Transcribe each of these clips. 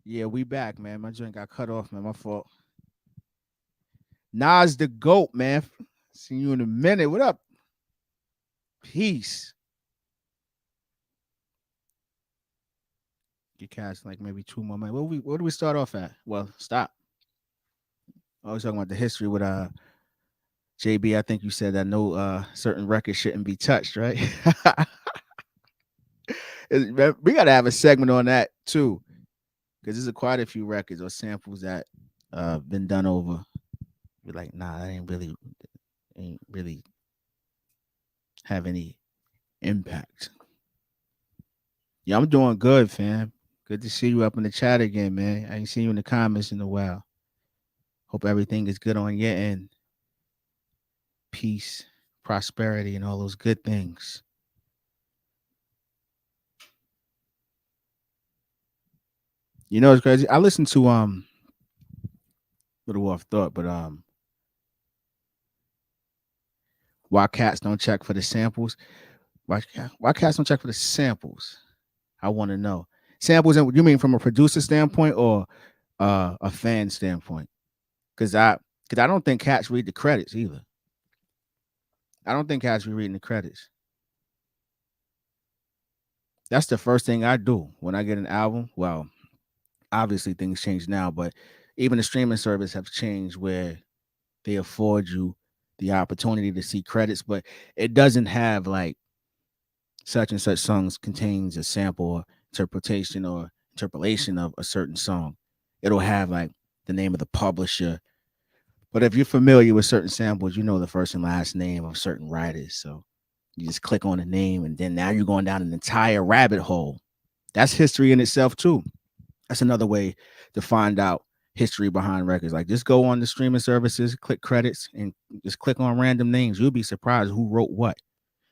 Yeah, we back, man. My joint got cut off, man. My fault. Nas the GOAT, man. See you in a minute. What up? Peace. You cast like maybe 2 more minutes. What do we start off at? Well, stop. I was talking about the history with JB. I think you said that no certain record shouldn't be touched, right? We gotta have a segment on that too. Because there's quite a few records or samples that been done over. You're like, nah, that ain't really have any impact. Yeah, I'm doing good, fam. Good to see you up in the chat again, man. I ain't seen you in the comments in a while. Hope everything is good on your end. Peace, prosperity, and all those good things. You know, it's crazy. I listened to little off thought, but why cats don't check for the samples? Why cats don't check for the samples? I want to know. Samples, and you mean from a producer standpoint or a fan standpoint? Because I don't think cats read the credits either. I don't think cats be reading the credits. That's the first thing I do when I get an album. Well, obviously things change now, but even the streaming service have changed where they afford you the opportunity to see credits, but it doesn't have like such and such songs contains a sample or interpretation or interpolation of a certain song. It'll have like the name of the publisher. But if you're familiar with certain samples, you know the first and last name of certain writers. So you just click on the name and then now you're going down an entire rabbit hole. That's history in itself too. That's another way to find out history behind records. Like just go on the streaming services, click credits, and just click on random names. You'll be surprised who wrote what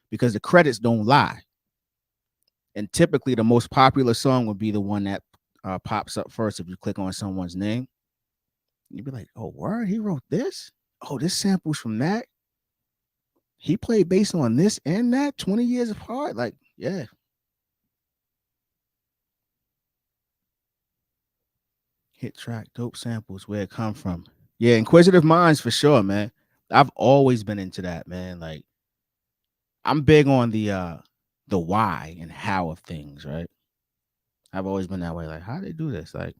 because the credits don't lie. And typically, the most popular song would be the one that pops up first if you click on someone's name. You'd be like, "Oh, word, he wrote this. Oh, this samples from that. He played bass on this and that 20 years apart." Like, yeah, hit track, dope samples, where it come from. Yeah, inquisitive minds for sure, man. I've always been into that, man. Like I'm big on the why and how of things, right? I've always been that way. Like, how they do this? Like,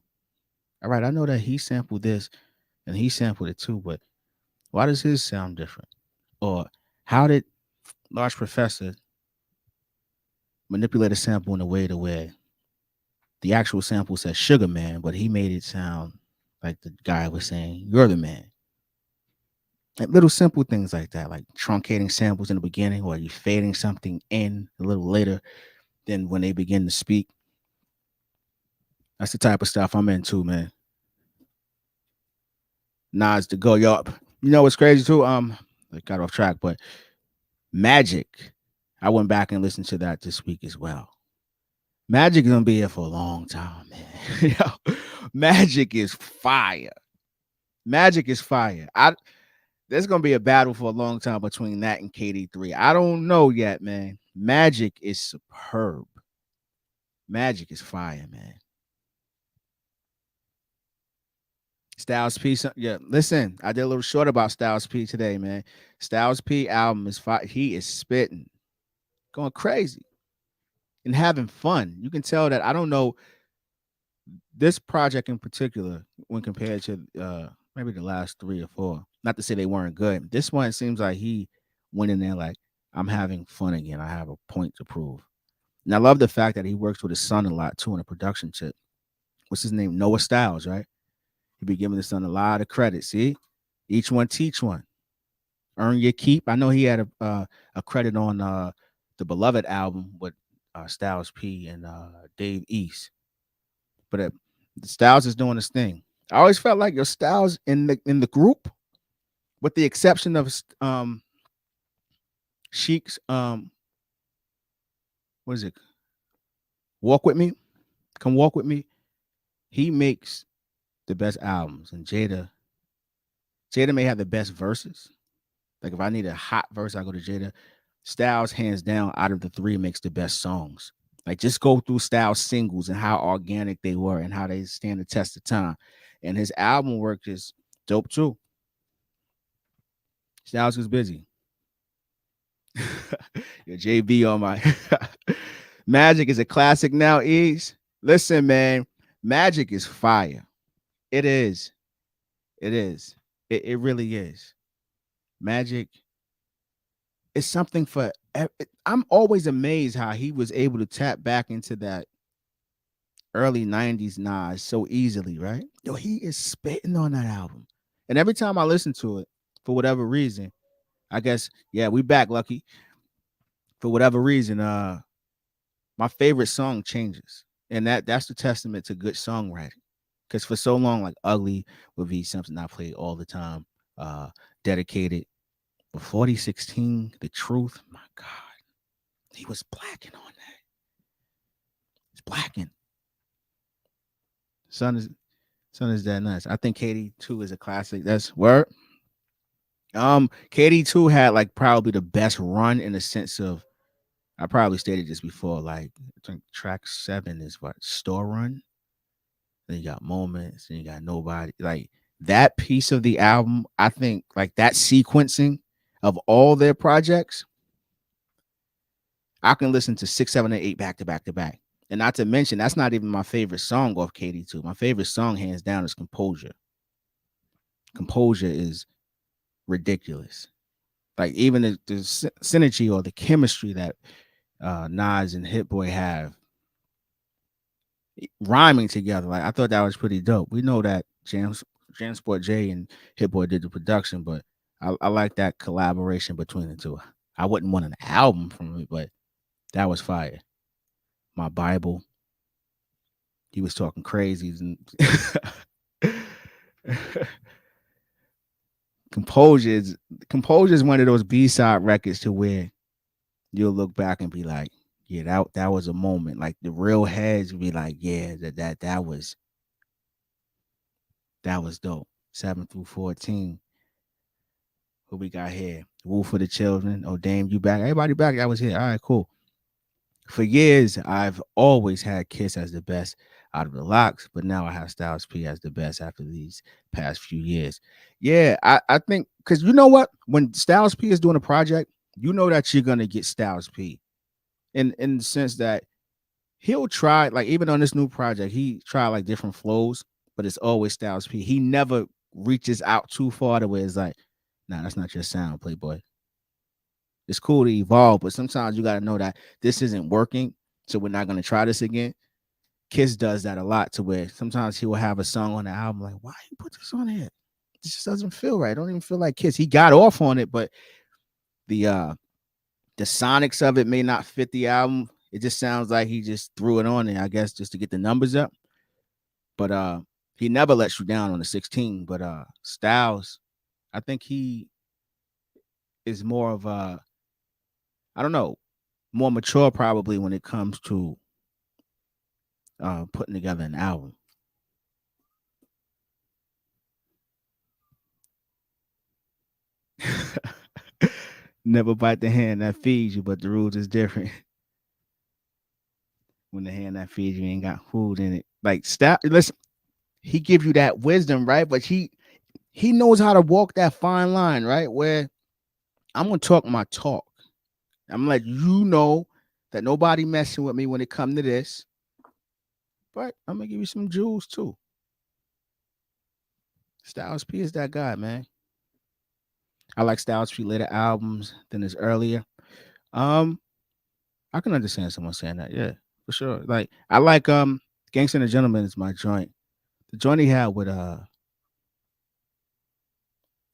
all right, I know that he sampled this and he sampled it too, but why does his sound different? Or how did Large Professor manipulate a sample in a way to where the actual sample says Sugar Man, but he made it sound like the guy was saying, You're the man. Like little simple things like that, like truncating samples in the beginning, or you fading something in a little later than when they begin to speak. That's the type of stuff I'm into, man. Nas to go, yo. You know what's crazy too? I got off track, but Magic. I went back and listened to that this week as well. Magic is gonna be here for a long time, man. Yo, Magic is fire. Magic is fire. There's gonna be a battle for a long time between that and KD3. I don't know yet, man. Magic is superb. Magic is fire, man. Styles P, yeah. Listen, I did a little short about Styles P today, man. Styles P album is fire. He is spitting, going crazy, and having fun. You can tell that. I don't know this project in particular when compared to maybe the last three or four. Not to say they weren't good. This one seems like he went in there like I'm having fun again. I have a point to prove. And I love the fact that he works with his son a lot too in a production tip. What's his name? Noah Styles, right? He be giving his son a lot of credit. See, each one teach one. Earn your keep. I know he had a credit on the Beloved album with Styles P and Dave East, but Styles is doing his thing. I always felt like your Styles in the group, with the exception of Sheik's what is it? Walk with me, come walk with me. He makes the best albums, and Jada may have the best verses. Like if I need a hot verse, I go to Jada. Styles, hands down, out of the three, makes the best songs. Like just go through Styles singles and how organic they were and how they stand the test of time. And his album work is dope too. Styles was busy. Your JB on my Magic is a classic now, Ease. Listen, man, Magic is fire. It is. It is. It really is. Magic is something for I'm always amazed how he was able to tap back into that early 90s Nas so easily, right? Yo, he is spitting on that album. And every time I listen to it, for whatever reason, I guess, yeah, we back, Lucky. For whatever reason, my favorite song changes. And that's the testament to good songwriting. Because for so long, like Ugly would be something I played all the time. Dedicated. But 4016, The Truth, my God. He was blacking on that. He's blacking. Son is that nice. I think KD2 is a classic. That's word. KD2 had like probably the best run in the sense of I probably stated this before. Like I think track 7 is what Store Run. Then you got Moments, and you got Nobody. Like that piece of the album, I think like that sequencing of all their projects, I can listen to 6, 7, and 8 back to back to back. And not to mention, that's not even my favorite song off KD2. My favorite song, hands down, is Composure. Composure is ridiculous. Like even the synergy or the chemistry that Nas and Hit Boy have rhyming together. Like I thought that was pretty dope. We know that Jansport J and Hit Boy did the production, but I like that collaboration between the two. I wouldn't want an album from it, but that was fire. My Bible. He was talking crazy. Composure is one of those B-side records to where you'll look back and be like, yeah, that was a moment. Like the real heads would be like, yeah, that was dope. 7 through 14. Who we got here? Woo for the Children. Oh, damn, you back. Everybody back. I was here. All right, cool. For years, I've always had Kiss as the best out of the locks, but now I have Styles P as the best after these past few years. Yeah, I think because you know what? When Styles P is doing a project, you know that you're gonna get Styles P. In the sense that he'll try, like even on this new project, he tried like different flows, but it's always Styles P. He never reaches out too far to where it's like, nah, that's not your sound, Playboy. It's cool to evolve, but sometimes you got to know that this isn't working, so we're not going to try this again. Kiss does that a lot to where sometimes he will have a song on the album like, why you put this on here? This just doesn't feel right. I don't even feel like Kiss. He got off on it, but the sonics of it may not fit the album. It just sounds like he just threw it on there, I guess, just to get the numbers up. But he never lets you down on the 16. But Styles, I think he is more of a, I don't know, more mature probably when it comes to putting together an album. Never bite the hand that feeds you, but the rules is different. When the hand that feeds you ain't got food in it. Like stop. Listen, he give you that wisdom, right? But he knows how to walk that fine line, right? Where I'm gonna talk my talk. I'm gonna let you know that nobody messing with me when it come to this. But I'm gonna give you some jewels too. Styles P is that guy, man. I like Styles P later albums than his earlier. Um, I can understand someone saying that, yeah, for sure. Like I like Gangsta and the Gentleman is my joint. The joint he had with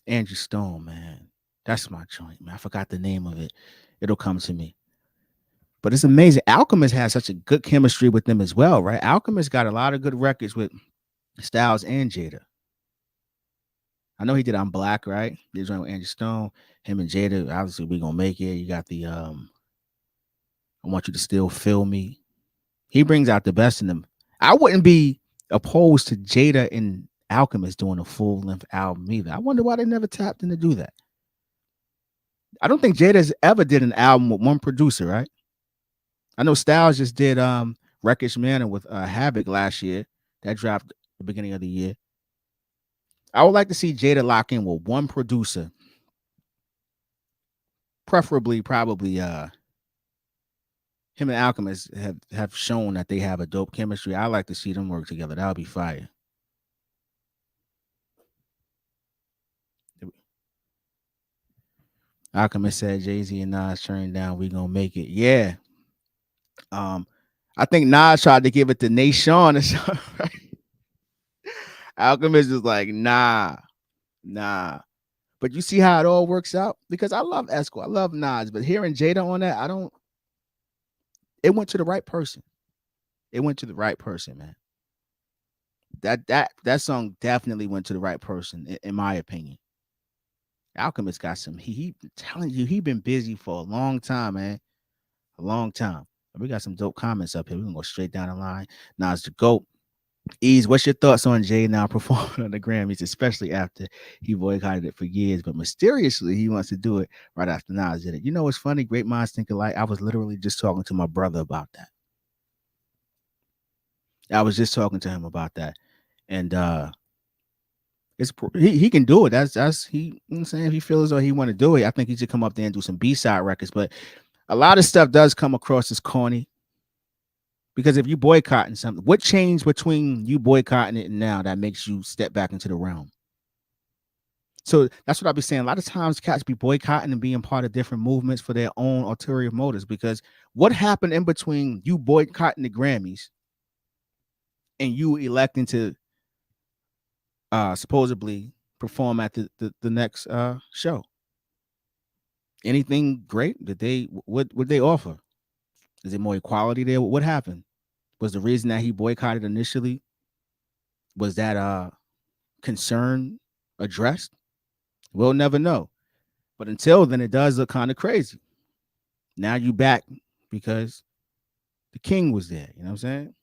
Andrew Stone, man. That's my joint, man. I forgot the name of it. It'll come to me. But it's amazing. Alchemist has such a good chemistry with them as well, right? Alchemist got a lot of good records with Styles and Jada. I know he did I'm Black, right? He joined with Andrew Stone. Him and Jada, obviously, we gonna make it. You got the I Want You to Still Feel Me. He brings out the best in them. I wouldn't be opposed to Jada and Alchemist doing a full length album either. I wonder why they never tapped in to do that. I don't think Jada's ever did an album with one producer, right? I know Styles just did Wreckage Manor with Havoc last year. That dropped the beginning of the year. I would like to see Jada lock in with one producer, preferably probably him and Alchemist have shown that they have a dope chemistry. I like to see them work together. That would be fire. Alchemist said Jay-Z and Nas turned down, we gonna make it. Yeah. I think Nas tried to give it to Nation or something. Right? Alchemist was like, nah. But you see how it all works out? Because I love Esco, I love Nas, but hearing Jada on that, I don't. It went to the right person. It went to the right person, man. That song definitely went to the right person, in my opinion. Alchemist got some. He telling you, he been busy for a long time, man. A long time. We got some dope comments up here. We can go straight down the line. Nas the GOAT. Eeze, what's your thoughts on Jay now performing on the Grammys, especially after he boycotted it for years, but mysteriously he wants to do it right after Nas did it. You know what's funny? Great minds think alike. I was literally just talking to my brother about that. I was just talking to him about that, and it's he can do it. That's he. You know what I'm saying, if he feels as though he want to do it, I think he should come up there and do some B-side records. But a lot of stuff does come across as corny. Because if you boycotting something, what changed between you boycotting it and now that makes you step back into the realm? So that's what I'll be saying. A lot of times cats be boycotting and being part of different movements for their own ulterior motives. Because what happened in between you boycotting the Grammys and you electing to supposedly perform at the next show? Anything great? Did they what would they offer? Is it more equality there? What happened? Was the reason that he boycotted initially, was that concern addressed? We'll never know. But until then, it does look kind of crazy. Now you back because the king was there. You know what I'm saying?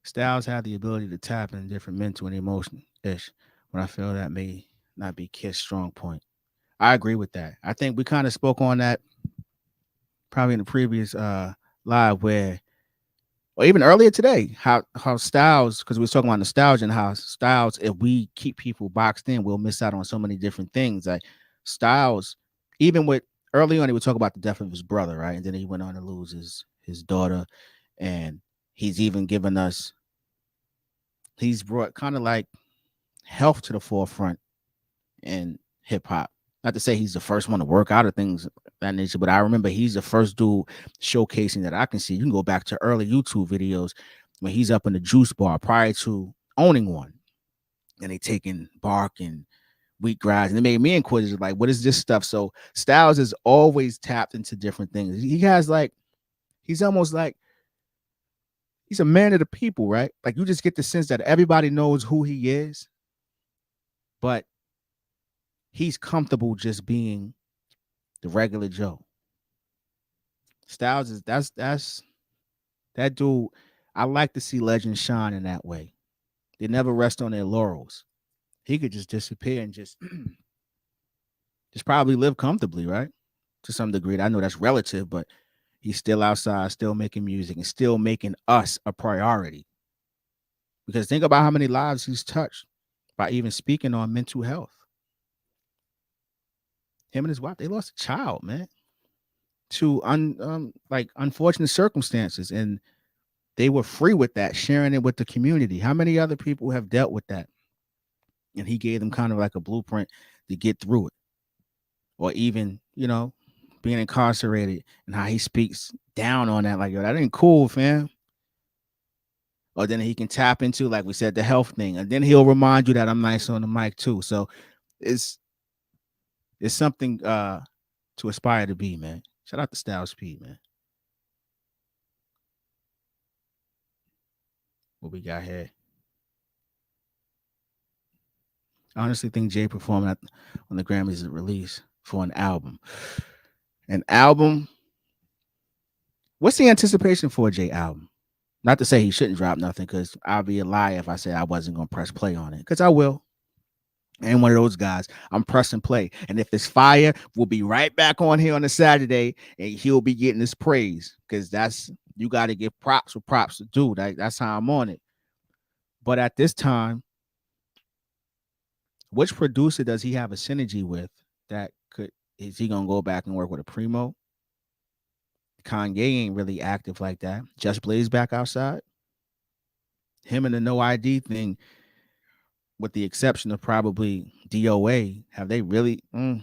Styles had the ability to tap in different mental and emotion ish. When I feel that may not be Kiss' strong point. I agree with that. I think we kind of spoke on that probably in the previous live, where or even earlier today, how Styles, because we was talking about nostalgia and how Styles, if we keep people boxed in, we'll miss out on so many different things. Like Styles, even with early on, he would talk about the death of his brother, right? And then he went on to lose his daughter, and he's even given us, he's brought kind of like health to the forefront in hip hop. Not to say he's the first one to work out of things of that nature, but I remember he's the first dude showcasing that I can see. You can go back to early YouTube videos when he's up in the juice bar prior to owning one, and they taking bark and wheatgrass, and it made me inquisitive, like, what is this stuff? So Styles is always tapped into different things. He has like, he's almost like he's a man of the people, right? Like you just get the sense that everybody knows who he is, but he's comfortable just being the regular Joe. Styles is that's that dude. I like to see legends shine in that way. They never rest on their laurels. He could just disappear and just probably live comfortably, right? To some degree. I know that's relative, but he's still outside, still making music, and still making us a priority. Because think about how many lives he's touched by even speaking on mental health. Him and his wife, they lost a child, man, to like unfortunate circumstances, and they were free with that, sharing it with the community. How many other people have dealt with that? And he gave them kind of like a blueprint to get through it, or even being incarcerated, and how he speaks down on that, like, yo, that ain't cool, fam. Or then he can tap into, like we said, the health thing, and then he'll remind you that I'm nice on the mic too. So it's something to aspire to be, man. Shout out to Styles P, man. What we got here? I honestly think Jay performing on the Grammys is a release for an album. An album. What's the anticipation for a Jay album? Not to say he shouldn't drop nothing, because I'll be a liar if I say I wasn't gonna press play on it, because I will. And one of those guys. I'm pressing play. And if it's fire, we'll be right back on here on a Saturday and he'll be getting his praise. Because that's you got to give props for props to do. That's how I'm on it. But at this time, which producer does he have a synergy with that could is he gonna go back and work with a primo? Kanye ain't really active like that. Just Blaze back outside. Him and the no ID thing, with the exception of probably DOA, have they really? I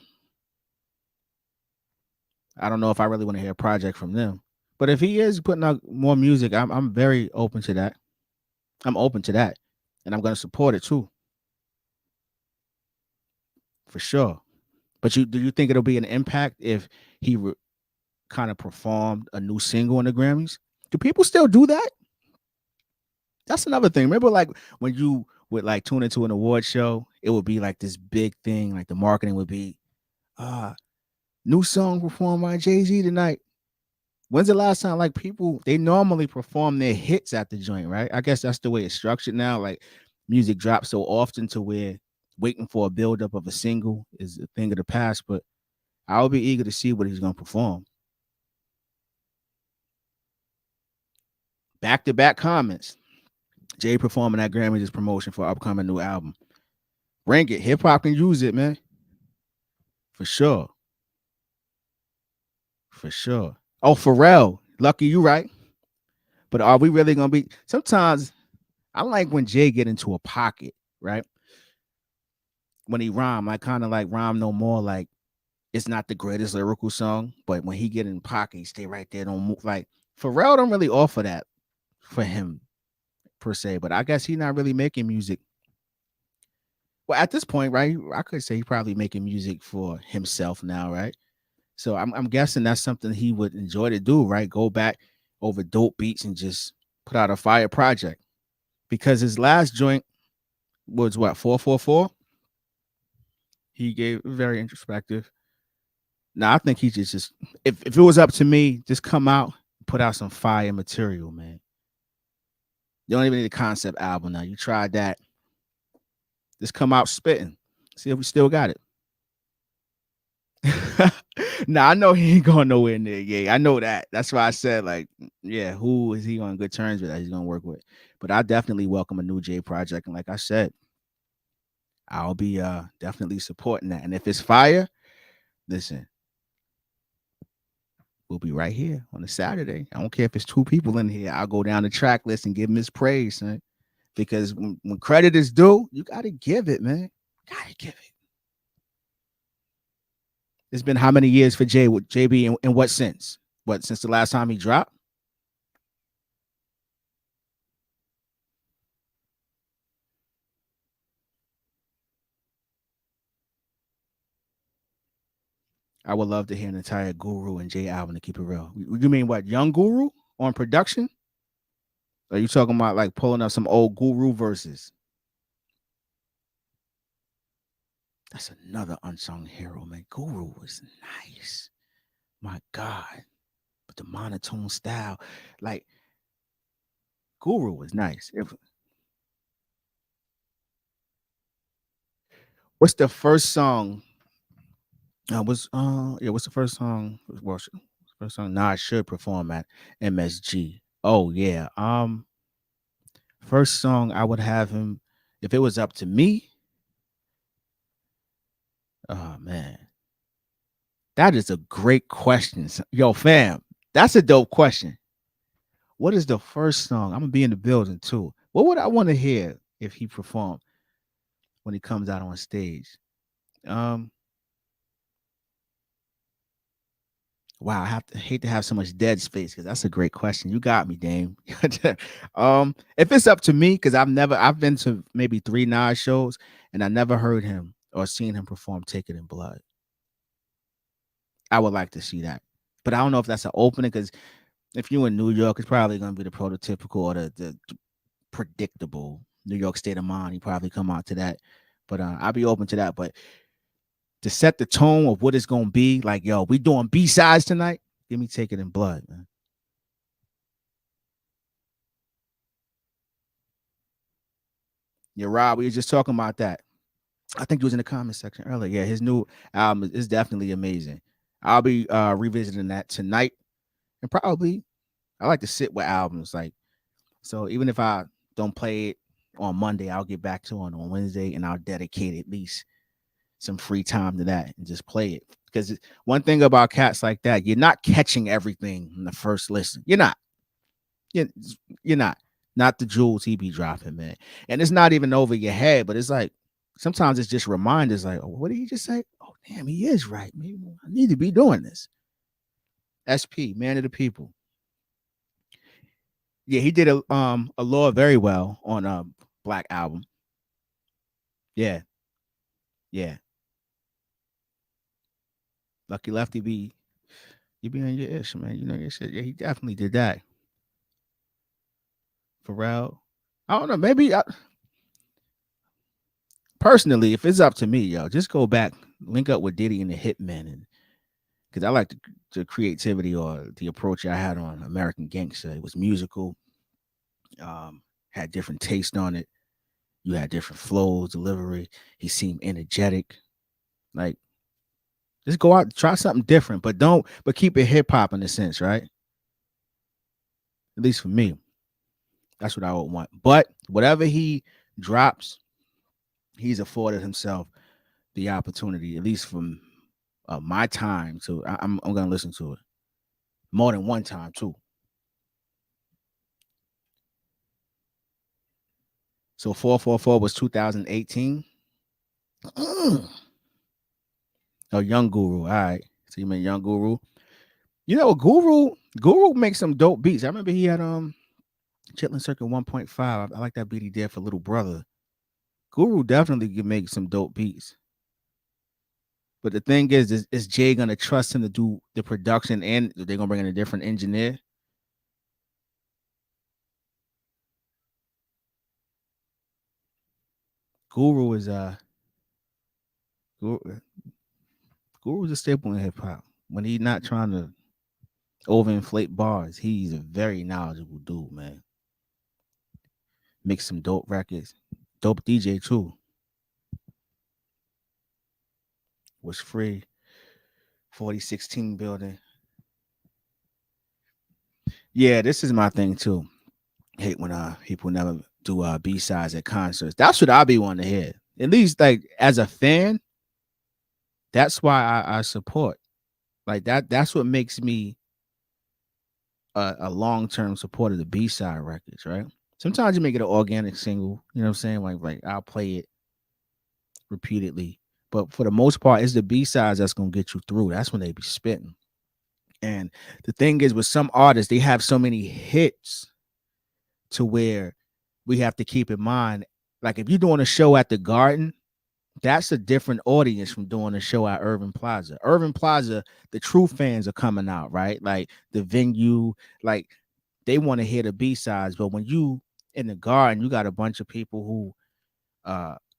don't know if I really want to hear a project from them. But if he is putting out more music, I'm very open to that. I'm open to that, and I'm gonna support it too, for sure. But do you think it'll be an impact if he kind of performed a new single in the Grammys? Do people still do that? That's another thing. Remember, like when you would like tune into an award show, it would be like this big thing. Like the marketing would be, new song performed by Jay-Z tonight. When's the last time like people they normally perform their hits at the joint, right? I guess that's the way it's structured now. Like music drops so often to where waiting for a buildup of a single is a thing of the past. But I'll be eager to see what he's gonna perform. Back to back comments. Jay performing at Grammys promotion for upcoming new album. Bring it. Hip hop can use it, man. For sure. For sure. Oh, Pharrell. Lucky you right. But are we really gonna be sometimes I like when Jay get into a pocket, right? When he rhyme, I kind of like rhyme no more. Like it's not the greatest lyrical song, but when he get in pocket, he stay right there, don't move. Like Pharrell don't really offer that for him per se, but I guess he's not really making music. Well, at this point, right? I could say he's probably making music for himself now, right? So I'm guessing that's something he would enjoy to do, right? Go back over dope beats and just put out a fire project. Because his last joint was what 444. He gave very introspective. Now I think he just if it was up to me, just come out, put out some fire material, man. You don't even need a concept album now. You tried that. Just come out spitting. See if we still got it. Nah, I know he ain't going nowhere near. Yeah, I know that. That's why I said, like, yeah, who is he on good terms with that he's gonna work with? But I definitely welcome a new J project. And like I said, I'll be definitely supporting that. And if it's fire, listen, we'll be right here on a Saturday. I don't care if it's two people in here. I'll go down the track list and give him his praise, son. Because when credit is due, you gotta give it, man. Gotta give it. It's been how many years for Jay with JB in what sense? What since the last time he dropped? I would love to hear an entire Guru and Jay album to keep it real. You mean what? Young Guru on production? Are you talking about like pulling up some old Guru verses? That's another unsung hero, man. Guru was nice. My God. But the monotone style, like Guru was nice. What's the first song? What's the first song? Well, first song Nas should perform at MSG. Oh yeah. First song I would have him if it was up to me. Oh man, that is a great question. Yo, fam, that's a dope question. What is the first song? I'm gonna be in the building too. What would I want to hear if he performed when he comes out on stage? Um, wow, I have to hate to have so much dead space because that's a great question. You got me, Dame. If it's up to me, because I've been to maybe 3 Nas shows and I never heard him or seen him perform "Take It in Blood." I would like to see that, but I don't know if that's an opening because if you're in New York, it's probably gonna be the prototypical or the predictable New York state of mind. You probably come out to that, but I'll be open to that. But to set the tone of what it's gonna be, like yo, we doing B sides tonight. Give me "Take It in Blood," man. Yeah, Rob, we were just talking about that. I think you was in the comment section earlier. Yeah, his new album is definitely amazing. I'll be revisiting that tonight, and probably I like to sit with albums. Like, so even if I don't play it on Monday, I'll get back to it on Wednesday, and I'll dedicate at least some free time to that and just play it. Because one thing about cats like that, you're not catching everything in the first listen. You're not. You're, you're not the jewels he be dropping, man. And it's not even over your head, but it's like sometimes it's just reminders like, oh, what did he just say? Oh, damn, he is right. Maybe I need to be doing this. SP, man of the people. Yeah, he did a law very well on a Black album. Yeah, yeah. Lucky Lefty be you be on your ish, man. You know your shit. Yeah, he definitely did that. Pharrell. I don't know. Maybe personally, if it's up to me, yo, just go back, link up with Diddy and the Hitmen, and because I like the creativity or the approach I had on American Gangster. It was musical, had different taste on it. You had different flows, delivery. He seemed energetic. Like, just go out, try something different, but keep it hip hop in a sense, right? At least for me, that's what I would want. But whatever he drops, he's afforded himself the opportunity, at least from my time. So I'm gonna listen to it more than one time too. So 444 was 2018. Oh, Young Guru. All right. So you meant Young Guru. You know, Guru makes some dope beats. I remember he had Chitlin Circuit 1.5. I like that beat he did for Little Brother. Guru definitely can make some dope beats. But the thing is Jay gonna trust him to do the production and they're gonna bring in a different engineer? Guru is Guru, Guru's a staple in hip hop. When he's not trying to overinflate bars, he's a very knowledgeable dude, man. Make some dope records. Dope DJ too. Was free. 4016 building. Yeah, this is my thing too. Hate when people never do B-sides at concerts. That's what I be wanting to hear. At least like as a fan, that's why I support. Like that's what makes me a long-term supporter of the B-side records, right? Sometimes you make it an organic single, you know what I'm saying? Like I'll play it repeatedly. But for the most part, it's the B-sides that's gonna get you through. That's when they be spitting. And the thing is, with some artists, they have so many hits to where we have to keep in mind, like if you're doing a show at the Garden, that's a different audience from doing a show at Irving Plaza. Irving Plaza, the true fans are coming out, right? Like the venue, like they want to hear the B-sides. But when you in the Garden, you got a bunch of people who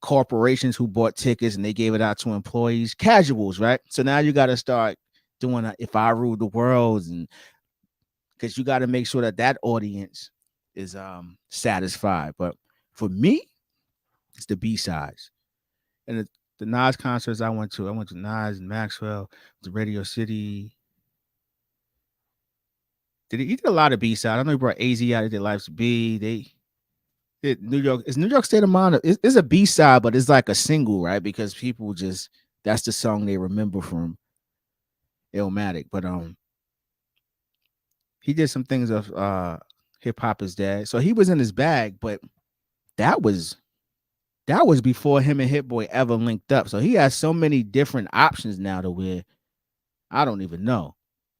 corporations who bought tickets and they gave it out to employees, casuals, right? So now you got to start doing If I Ruled the World, and because you got to make sure that that audience is satisfied. But for me, it's the B-sides. And the Nas concerts I went to Nas and Maxwell, the Radio City. He did a lot of B-side. I know he brought AZ out. He did Life's B. They did New York. Is New York State of Mind? It's a B-side, but it's like a single, right? Because people just that's the song they remember from Illmatic. But he did some things of Hip Hop Is Dead. So he was in his bag, but that was before him and Hit Boy ever linked up. So he has so many different options now to where I don't even know.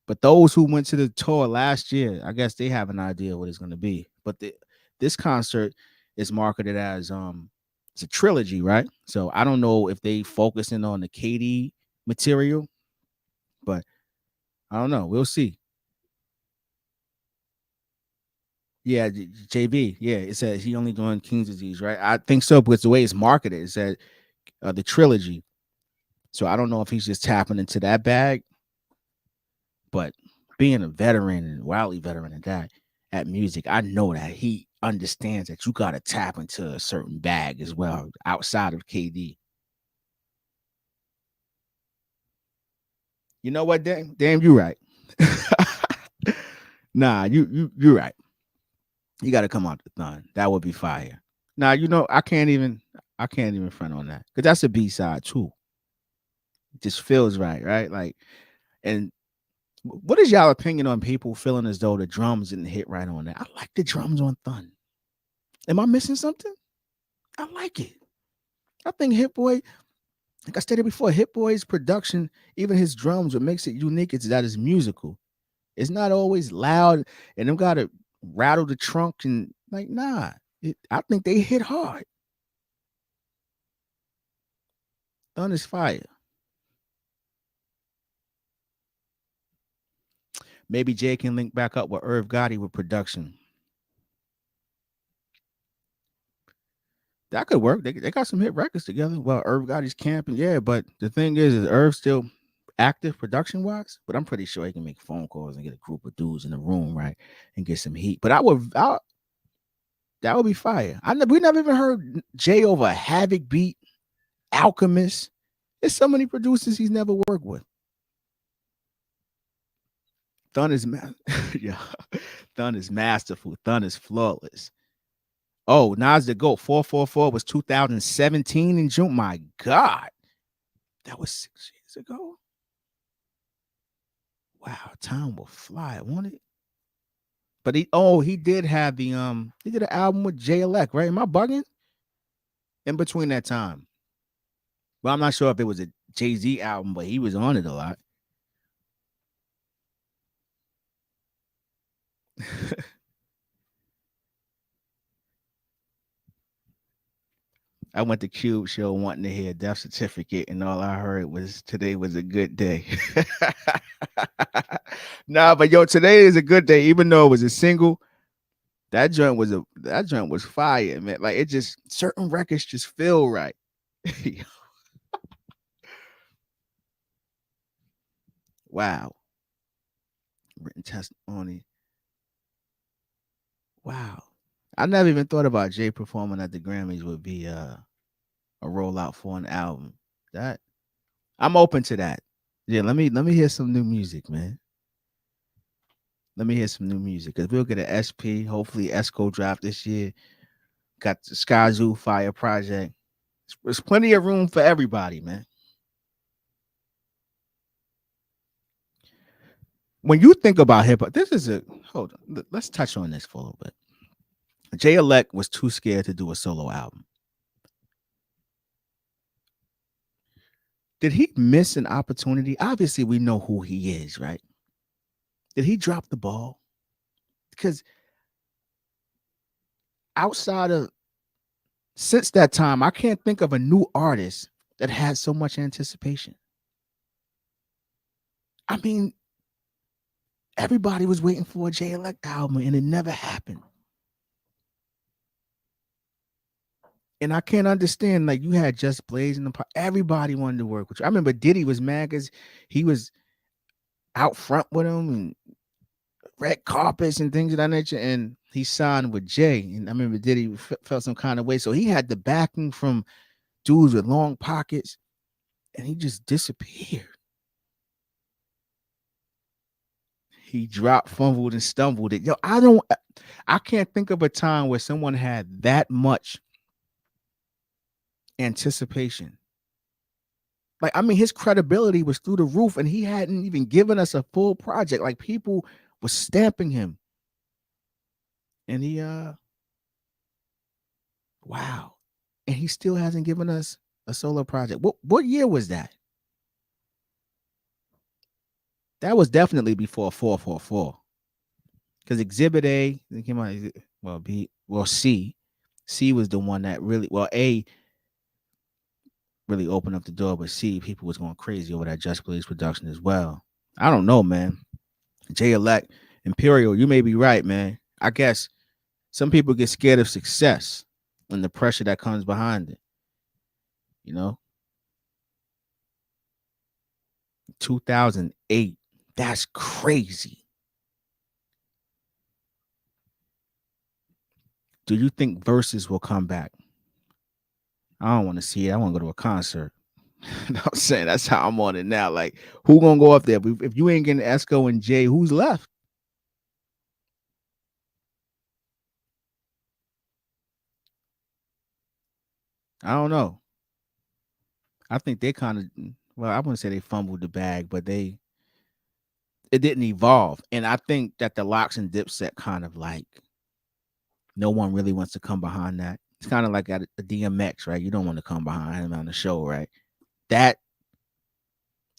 But those who went to the tour last year, I guess they have an idea what it's going to be. But this concert is marketed as it's a trilogy, right? So I don't know if they focusing on the KD material, but I don't know. We'll see. Yeah, JB. Yeah, it says he only doing King's Disease, right? I think so because the way it's marketed, it said the trilogy. So I don't know if he's just tapping into that bag, but being a veteran and wildly veteran at music, I know that he understands that you got to tap into a certain bag as well outside of KD. You know what, damn, you right. Nah, you're right. You got to come out the thon. That would be fire. Now, I can't even front on that because that's a B side too. It just feels right, right? Like, and what is y'all opinion on people feeling as though the drums didn't hit right on that? I like the drums on Thun. Am I missing something? I like it. I think Hit Boy, like I stated before, Hit Boy's production, even his drums, what makes it unique is that it's musical. It's not always loud and them gotta rattle the trunk and like nah. I think they hit hard. Thun is fire. Maybe Jay can link back up with Irv Gotti with production. That could work. They got some hit records together. Well, Irv Gotti's camping, yeah, but the thing is Irv's still active production wise, but I'm pretty sure he can make phone calls and get a group of dudes in the room, right, and get some heat. But that would be fire. We never even heard Jay over a Havoc beat, Alchemist. There's so many producers he's never worked with. Thun is yeah, Thun is masterful. Thun is flawless. Oh, Nas the GOAT 444 was 2017 in June. My God, that was 6 years ago. Wow, time will fly, won't it? But he did have he did an album with Jay Elect, right? Am I bugging? In between that time. Well, I'm not sure if it was a Jay-Z album, but he was on it a lot. I went to Cube show wanting to hear Death Certificate, and all I heard was today was a good day. Nah, but yo, today is a good day, even though it was a single. That joint was fire, man. Like it just certain records just feel right. Wow. Written testimony. Wow. I never even thought about Jay performing at the Grammys would be a rollout for an album. That I'm open to that. Yeah, let me hear some new music, man. Let me hear some new music because we'll get an SP. Hopefully, Esco drop this year. Got the Skyzoo Fire Project. There's plenty of room for everybody, man. When you think about hip hop, this is a hold on. Let's touch on this for a little bit. Jay Elect was too scared to do a solo album. Did he miss an opportunity? Obviously, we know who he is, right? Did he drop the ball? Because outside of since that time, I can't think of a new artist that had so much anticipation. I mean, everybody was waiting for a Jay Elect album, and it never happened. And I can't understand. Like you had Just Blaze in the everybody wanted to work with you. I remember Diddy was mad because he was out front with him and red carpets and things of that nature. And he signed with Jay. And I remember Diddy felt some kind of way. So he had the backing from dudes with long pockets, and he just disappeared. He dropped, fumbled, and stumbled it. Yo, I can't think of a time where someone had that much anticipation. Like, I mean, his credibility was through the roof, and he hadn't even given us a full project. Like, people were stamping him. And wow. And he still hasn't given us a solo project. What year was that? That was definitely before 444. Because Exhibit A came out, well, C. C was the one that really, well, A really opened up the door, but C, people was going crazy over that Just Blaze production as well. I don't know, man. Jay Elect, Imperial, you may be right, man. I guess some people get scared of success and the pressure that comes behind it. You know, 2008. That's crazy. Do you think Versus will come back? I don't want to see it. I want to go to a concert. You know what I'm saying? That's how I'm on it now. Like, who gonna go up there? If you ain't getting Esco and Jay, who's left? I don't know. I think they kind of, well, I wouldn't say they fumbled the bag, but it didn't evolve. And I think that the Locks and Dipset kind of like no one really wants to come behind that. It's kind of like at a DMX, right? You don't want to come behind him on the show, right? That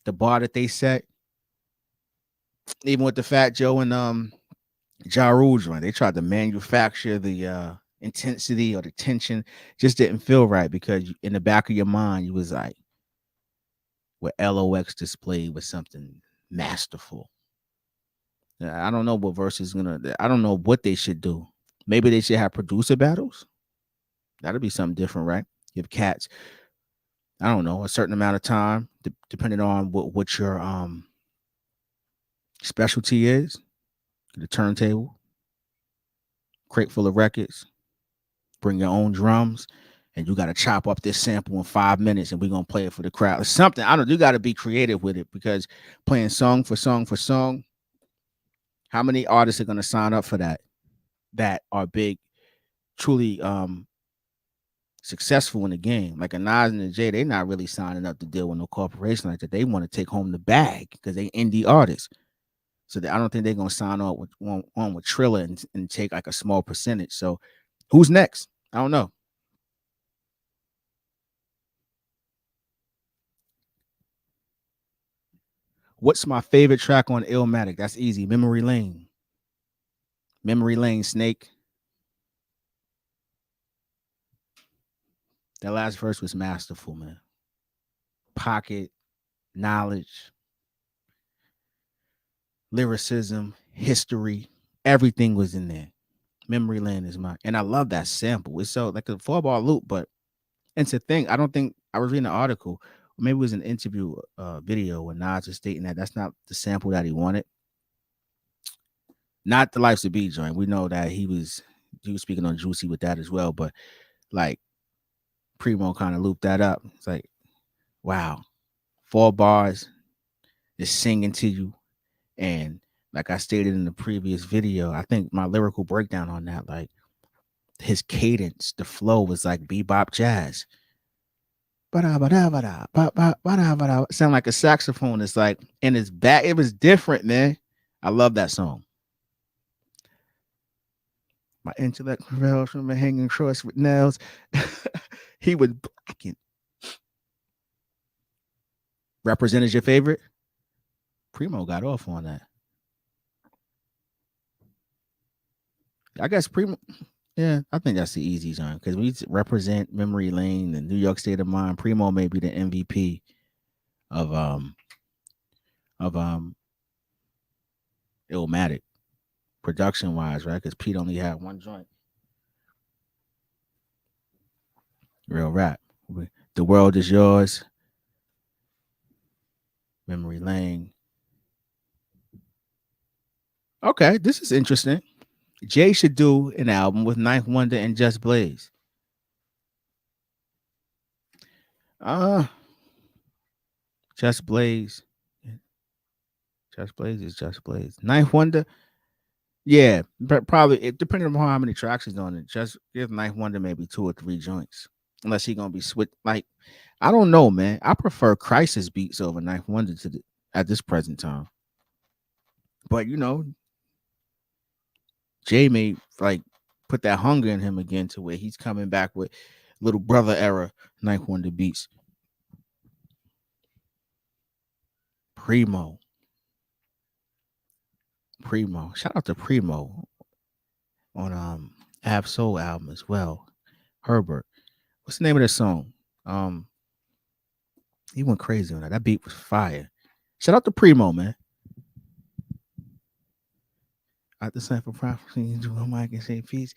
the bar that they set, even with the Fat Joe and Ja Rule joint, they tried to manufacture the intensity or the tension, just didn't feel right because in the back of your mind you was like, what LOX displayed was something masterful. I don't know what verse is gonna. I don't know what they should do. Maybe they should have producer battles. That'd be something different, right? Give cats, I don't know, a certain amount of time, depending on what your specialty is. The turntable, crate full of records, bring your own drums, and you got to chop up this sample in 5 minutes, and we're gonna play it for the crowd. Something I don't. You got to be creative with it because playing song for song for song. How many artists are gonna sign up for that? That are big, truly successful in the game. Like a Nas and a Jay, they're not really signing up to deal with no corporation like that. They want to take home the bag because they indie artists. So I don't think they're gonna sign on with Triller and take like a small percentage. So who's next? I don't know. What's my favorite track on Illmatic? That's easy. Memory Lane. Memory Lane, Snake. That last verse was masterful, man. Pocket, knowledge, lyricism, history, everything was in there. Memory Lane is mine. And I love that sample. It's so like a 4-bar loop, but it's a thing. I don't think I was reading an article, maybe it was an interview video where Nas is stating that that's not the sample that he wanted. Not the Life's a Beat joint. We know that he was speaking on Juicy with that as well, but like Primo kind of looped that up. It's like, wow, 4 bars is singing to you. And like I stated in the previous video, I think my lyrical breakdown on that, like his cadence, the flow was like bebop jazz. Sound like a saxophone. It's like in his back. It was different, man. I love that song. My intellect prevails from a hanging cross with nails. He was blacking. Represent is your favorite? Primo got off on that. I guess Primo. Yeah, I think that's the easy zone because we represent Memory Lane and New York State of Mind. Primo may be the MVP of of Illmatic production wise, right? Because Pete only had one joint. Real rap. The world is yours. Memory Lane. Okay, this is interesting. Jay should do an album with Ninth Wonder and Just Blaze. Uh Just Blaze. Just Blaze is Just Blaze. Ninth Wonder. Yeah, but probably depending on how many tracks he's on it. Just give Ninth Wonder maybe 2 or 3 joints. Unless he gonna be switch like I don't know, man. I prefer Crisis beats over Ninth Wonder at this present time. But Jay may like put that hunger in him again to where he's coming back with little brother era Ninth Wonder beats. Primo. Primo. Shout out to Primo on Ab Soul album as well. Herbert. What's the name of this song? He went crazy on that. That beat was fire. Shout out to Primo, man. At the same for prophecy, do a mic and say peace.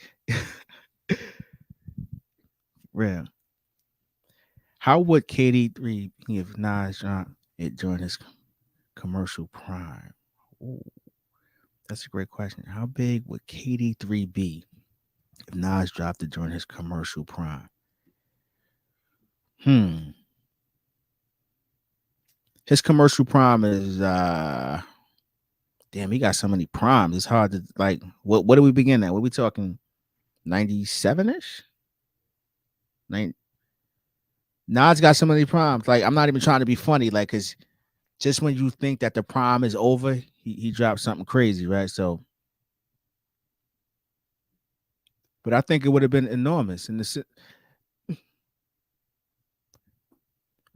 Real. How would KD3 if Nas dropped it during his commercial prime? Ooh, that's a great question. How big would KD3 be if Nas dropped it during his commercial prime? Hmm. His commercial prime is damn, he got so many primes. It's hard to like what do we begin at? What are we talking? 97-ish? Nas got so many primes. Like, I'm not even trying to be funny, like, cause just when you think that the prime is over, he dropped something crazy, right? So, but I think it would have been enormous in the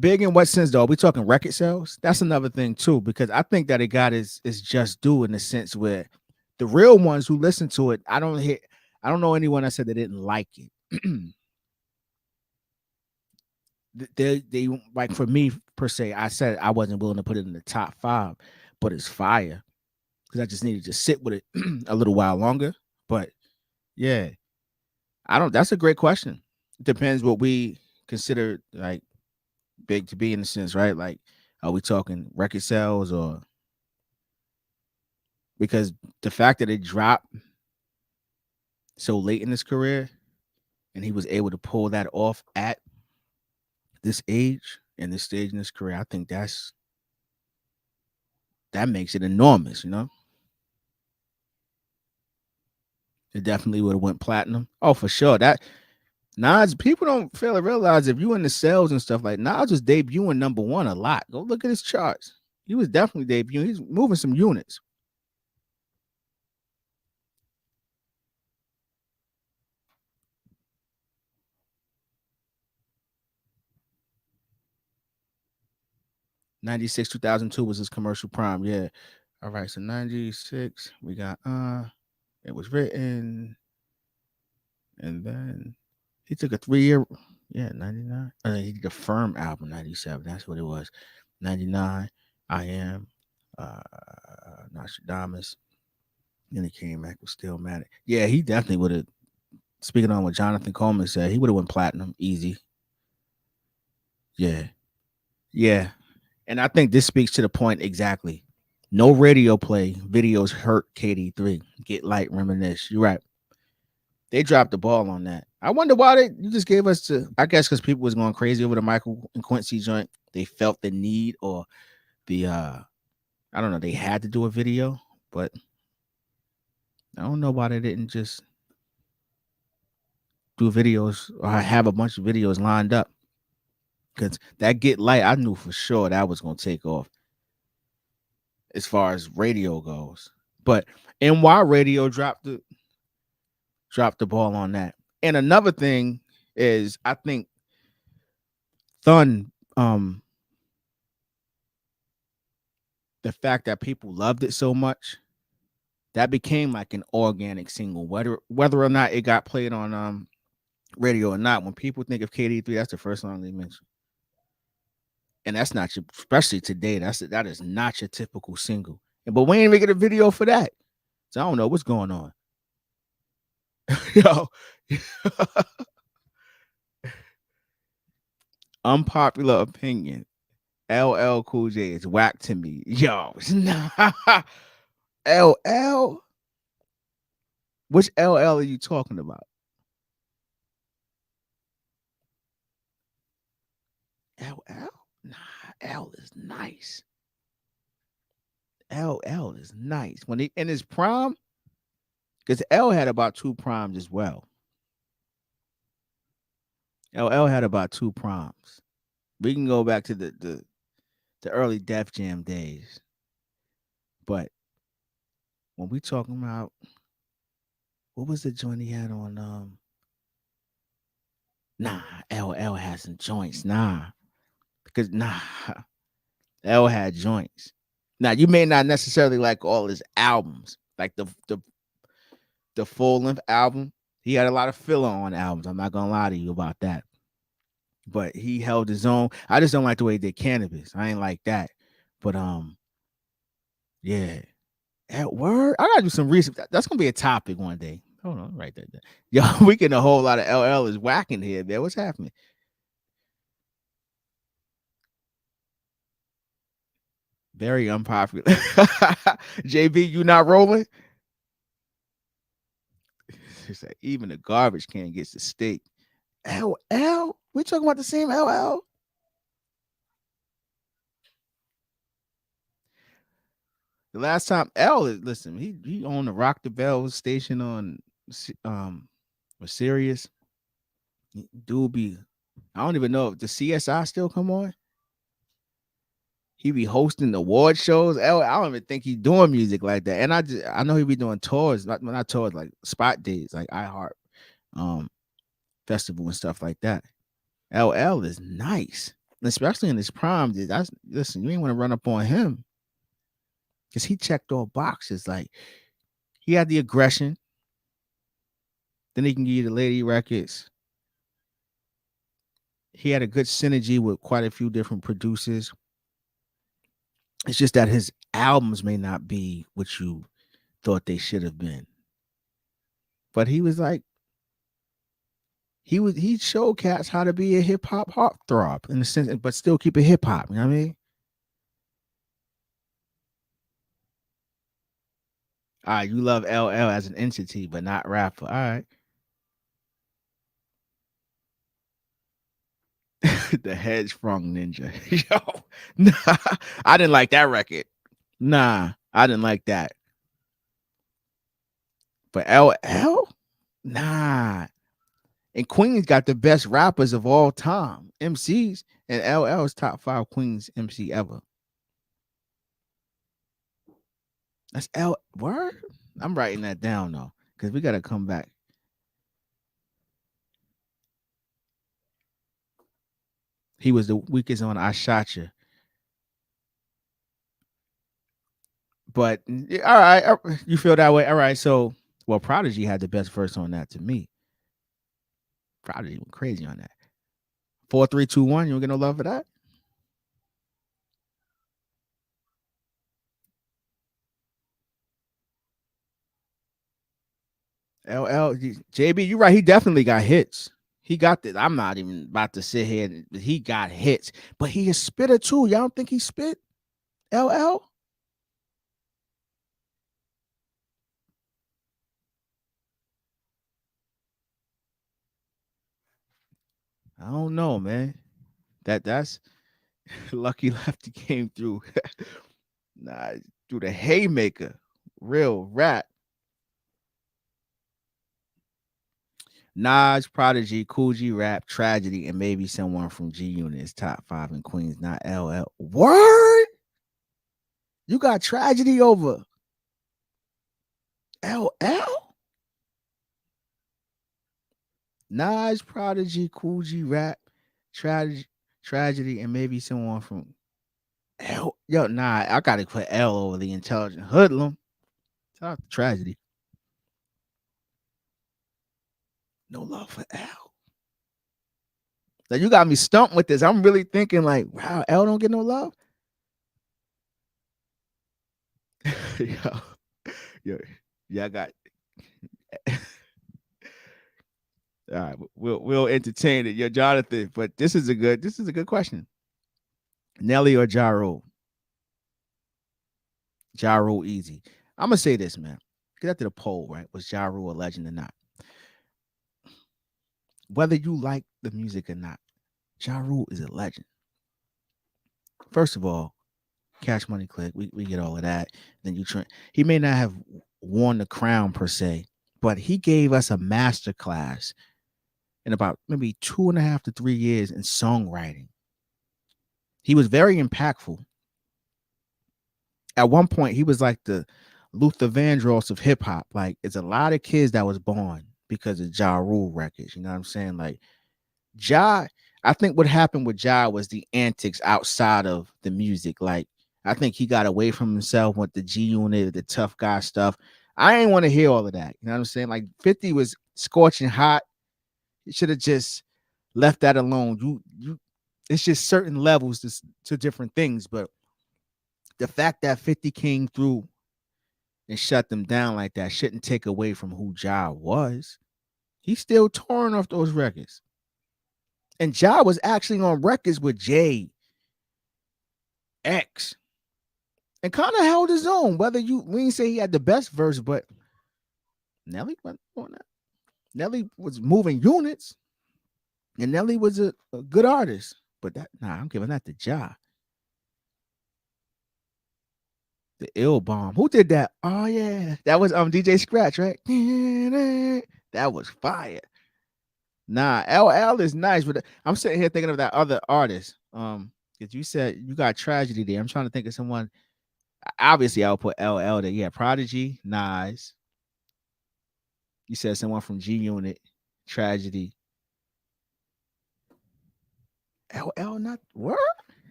big in what sense though? Are we talking record sales? That's another thing too, because I think that it got is just due in the sense where the real ones who listen to it, I don't know anyone that said they didn't like it. They like for me per se, I said I wasn't willing to put it in the top 5, but it's fire because I just needed to sit with it a little while longer. But yeah, I don't. That's a great question. It depends what we consider like big to be in a sense, right? Like, are we talking record sales or because the fact that it dropped so late in his career and he was able to pull that off at this age and this stage in his career, I think that makes it enormous, you know? It definitely would have went platinum. Oh, for sure. That Nas, people don't fail to realize if you in the sales and stuff like Nas was debuting #1 a lot. Go look at his charts. He was definitely debuting. He's moving some units. '96, 2002 was his commercial prime. Yeah. All right. So '96, we got it was written, and then he took a 3-year. Yeah, '99. He did a firm album '97. That's what it was. '99. I am. Uh, Nostradamus. Then he came back with Stillmatic. Yeah, he definitely would have. Speaking on what Jonathan Coleman said, he would have went platinum easy. Yeah, yeah, and I think this speaks to the point exactly. No radio play. Videos hurt KD3. Get light, reminisce. You're right. They dropped the ball on that. I wonder why you just gave us to. I guess because people was going crazy over the Michael and Quincy joint. They felt the need or the I don't know. They had to do a video, but I don't know why they didn't just do videos or have a bunch of videos lined up. Because that Get Light, I knew for sure that was gonna take off as far as radio goes. But NY Radio dropped the ball on that. And another thing is I think Thun, the fact that people loved it so much, that became like an organic single, whether or not it got played on radio or not. When people think of KD3, that's the first song they mention. And that's not your, especially today. That is not your typical single. But we ain't making a video for that. So I don't know what's going on. Yo, unpopular opinion. LL Cool J is whack to me. Yo, nah. LL. Which LL are you talking about? LL? Nah, L is nice. LL is nice. When he in his prime, because L had about 2 primes as well. LL had about 2 primes. We can go back to the early Def Jam days. But when we talking about what was the joint he had on nah, LL had some joints. Nah. Because L had joints. Now you may not necessarily like all his albums, like the full length album. He had a lot of filler on albums. I'm not gonna lie to you about that. But he held his own. I just don't like the way he did Cannabis. I ain't like that. But yeah. At word, I gotta do some research. That's gonna be a topic one day. Hold on, right there. Yo, we getting a whole lot of LL is whacking here, man. What's happening? Very unpopular. JB, you not rolling? It's like even the garbage can gets the steak. LL? We talking about the same LL? The last time listen, he owned the Rock the Bell station on was Sirius. Dude be, I don't even know if the CSI still come on. He be hosting the award shows. I don't even think he doing music like that. And I know he be doing tours, not tours, like spot days, like iHeart um festival and stuff like that. LL is nice, especially in his prime. That's listen, you ain't want to run up on him because he checked all boxes. Like he had the aggression, then he can give you the lady records. He had a good synergy with quite a few different producers. It's just that his albums may not be what you thought they should have been. But he was like, he showed cats how to be a hip hop heartthrob in the sense, but still keep it hip hop. You know what I mean? All right, you love LL as an entity, but not rapper. All right. The Headsprung Ninja. Yo, nah, I didn't like that record. Nah, I didn't like that. But LL, nah. And Queens got the best rappers of all time, MCs, and LL is top 5 Queens MC ever. That's L word. I'm writing that down though, because we gotta come back. He was the weakest on I Shot You. But all right, you feel that way. All right, so well, Prodigy had the best verse on that to me. Prodigy went crazy on that. 4, 3, 2, 1. You don't get no love for that. LL JB, you right. He definitely got hits. He got this. I'm not even about to sit here. He got hits, but he is spitter too. Y'all don't think he spit? LL? I don't know, man. That's Lucky Lefty came through. Nah, through the haymaker. Real rap. Nas, Prodigy, Cool G Rap, Tragedy, and maybe someone from G Unit is top 5 in Queens, not LL. Word? You got Tragedy over LL? Nas, Prodigy, Cool G Rap, Tragedy, Tragedy, and maybe someone from L. Yo, nah, I gotta put L over the Intelligent Hoodlum. Shout out to Tragedy. No love for L. Now you got me stumped with this. I'm really thinking like, wow, L don't get no love. yo, yo, yeah, I got. All right, we'll entertain it, yo, Jonathan. But this is a good question. Nelly or Jaro? Jaro easy. I'm gonna say this, man. Get after the poll, right? Was Jaro a legend or not? Whether you like the music or not, Jaro is a legend. First of all, Cash Money Click, we get all of that. Then he may not have won the crown per se, but he gave us a master class in about maybe 2.5 to 3 years in songwriting. He was very impactful. At one point, he was like the Luther Vandross of hip hop. Like, it's a lot of kids that was born because of Ja Rule records. You know what I'm saying? Like, Ja, I think what happened with Ja was the antics outside of the music. Like, I think he got away from himself with the G Unit, the tough guy stuff. I ain't want to hear all of that. You know what I'm saying? Like, 50 was scorching hot. You should have just left that alone. It's just certain levels to different things. But the fact that 50 came through and shut them down like that shouldn't take away from who Ja was. He's still touring off those records. And Ja was actually on records with Jay X and kind of held his own. Whether we ain't say he had the best verse, but Nelly went on that. Nelly was moving units, and Nelly was a good artist. But I'm giving that to Ja. The ill bomb. Who did that? Oh yeah, that was DJ Scratch, right? That was fire. Nah, LL is nice, but I'm sitting here thinking of that other artist. Because you said you got Tragedy there. I'm trying to think of someone. Obviously, I'll put LL there. Yeah, Prodigy, Nas. You said someone from G Unit, Tragedy. LL, not what?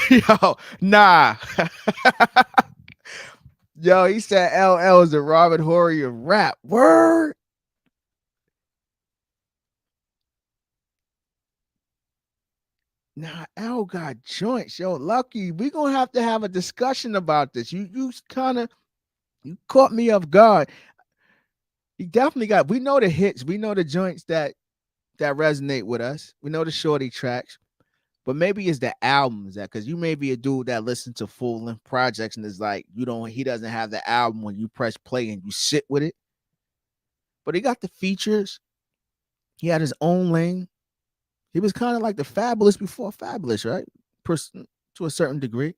Yo, nah. Yo, he said LL is the Robert Horry of rap. Word. Nah, L got joints. Yo, Lucky, we gonna have to have a discussion about this. You kind of you caught me off guard. He definitely got. We know the hits. We know the joints that resonate with us. We know the shorty tracks. But maybe it's the albums that because you may be a dude that listens to full length projects and is like, he doesn't have the album when you press play and you sit with it. But he got the features. He had his own lane. He was kind of like the Fabulous before Fabulous, right? To a certain degree.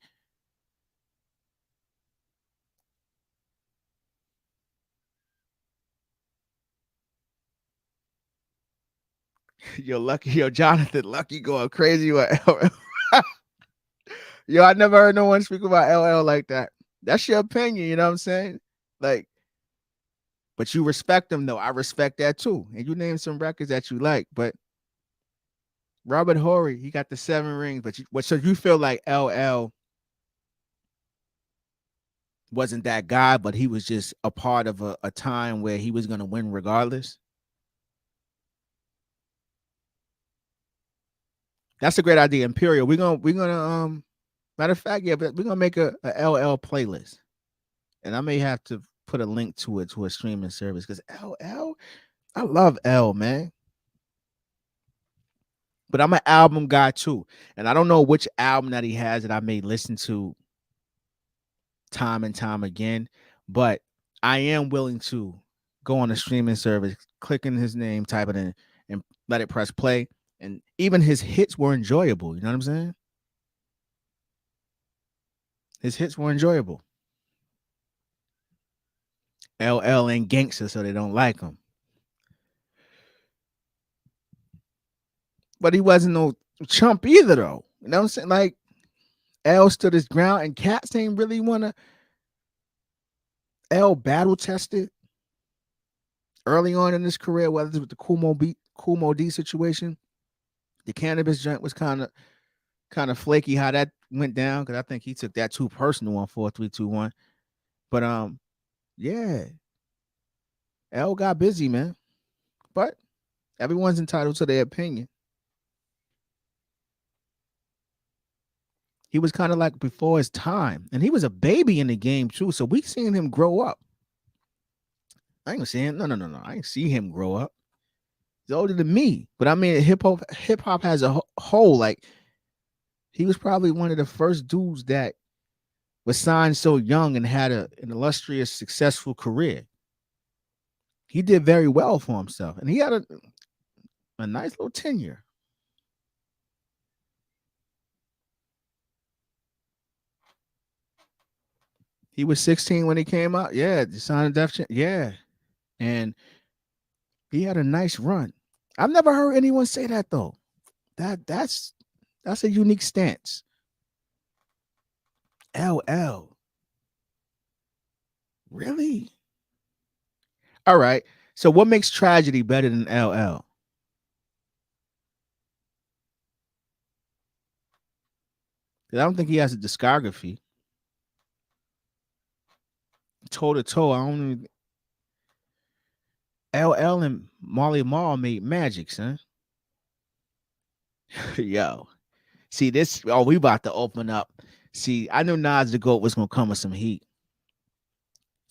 Yo, Lucky, yo, Jonathan, Lucky going crazy with LL. Yo, I never heard no one speak about LL like that. That's your opinion, you know what I'm saying? Like, but you respect them though. I respect that too. And you name some records that you like, but Robert Horry, he got the 7 rings, so you feel like LL wasn't that guy, but he was just a part of a time where he was gonna win regardless. That's a great idea, Imperial. We're gonna matter of fact, yeah, but we're gonna make a LL playlist, and I may have to put a link to it to a streaming service because LL, I love L, man. But I'm an album guy too, and I don't know which album that he has that I may listen to time and time again, but I am willing to go on a streaming service, click in his name, type it in, and let it press play. And even his hits were enjoyable. You know what I'm saying? His hits were enjoyable. LL ain't gangster, so they don't like him. But he wasn't no chump either, though. You know what I'm saying? Like L stood his ground, and cats ain't really wanna L battle tested early on in his career, whether it's with the Kumo D situation. The cannabis joint was kind of flaky how that went down because I think he took that too personal on 4 3 2 1. But yeah, L got busy, man. But everyone's entitled to their opinion. He was kind of like before his time, and he was a baby in the game too. So we seen him grow up. I ain't seeing no. I ain't see him grow up. He's older than me, but I mean hip hop has a whole like he was probably one of the first dudes that was signed so young and had an illustrious, successful career. He did very well for himself, and he had a nice little tenure. He was 16 when he came out. Yeah, the Sign of Death. Yeah, and he had a nice run. I've never heard anyone say that though. That's a unique stance. LL, really? All right. So what makes Tragedy better than LL? I don't think he has a discography. Toe to toe, I don't even, LL and Marley Marl made magic, son. Yo, see this? Oh, we about to open up. See, I knew Nas the Goat was gonna come with some heat.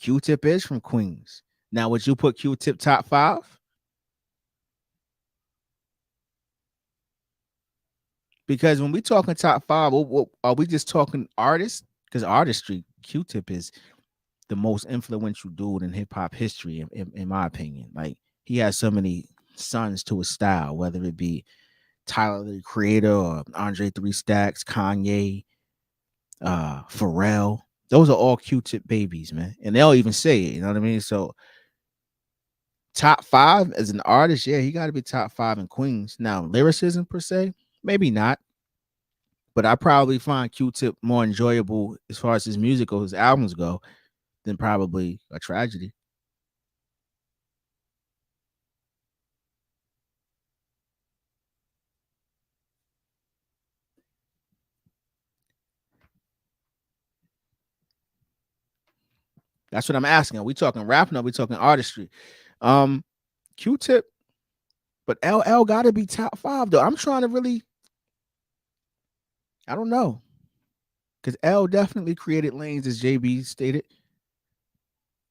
Q-Tip is from Queens. Now, would you put Q-Tip top 5? Because when we talking top 5, are we just talking artists? Because artistry, Q-Tip is the most influential dude in hip hop history, in my opinion. Like he has so many sons to his style, whether it be Tyler the Creator or Andre Three Stacks, Kanye, Pharrell. Those are all Q-Tip babies, man. And they'll even say it, you know what I mean? So top five as an artist, yeah, he got to be top five in Queens. Now, lyricism per se, maybe not, but I probably find Q-Tip more enjoyable as far as his music or his albums go than probably a Tragedy. That's what I'm asking. Are we talking rapping? Or are we talking artistry? Um, Q-Tip, but LL got to be top five though. I'm trying to really, I don't know, because L definitely created lanes, as JB stated.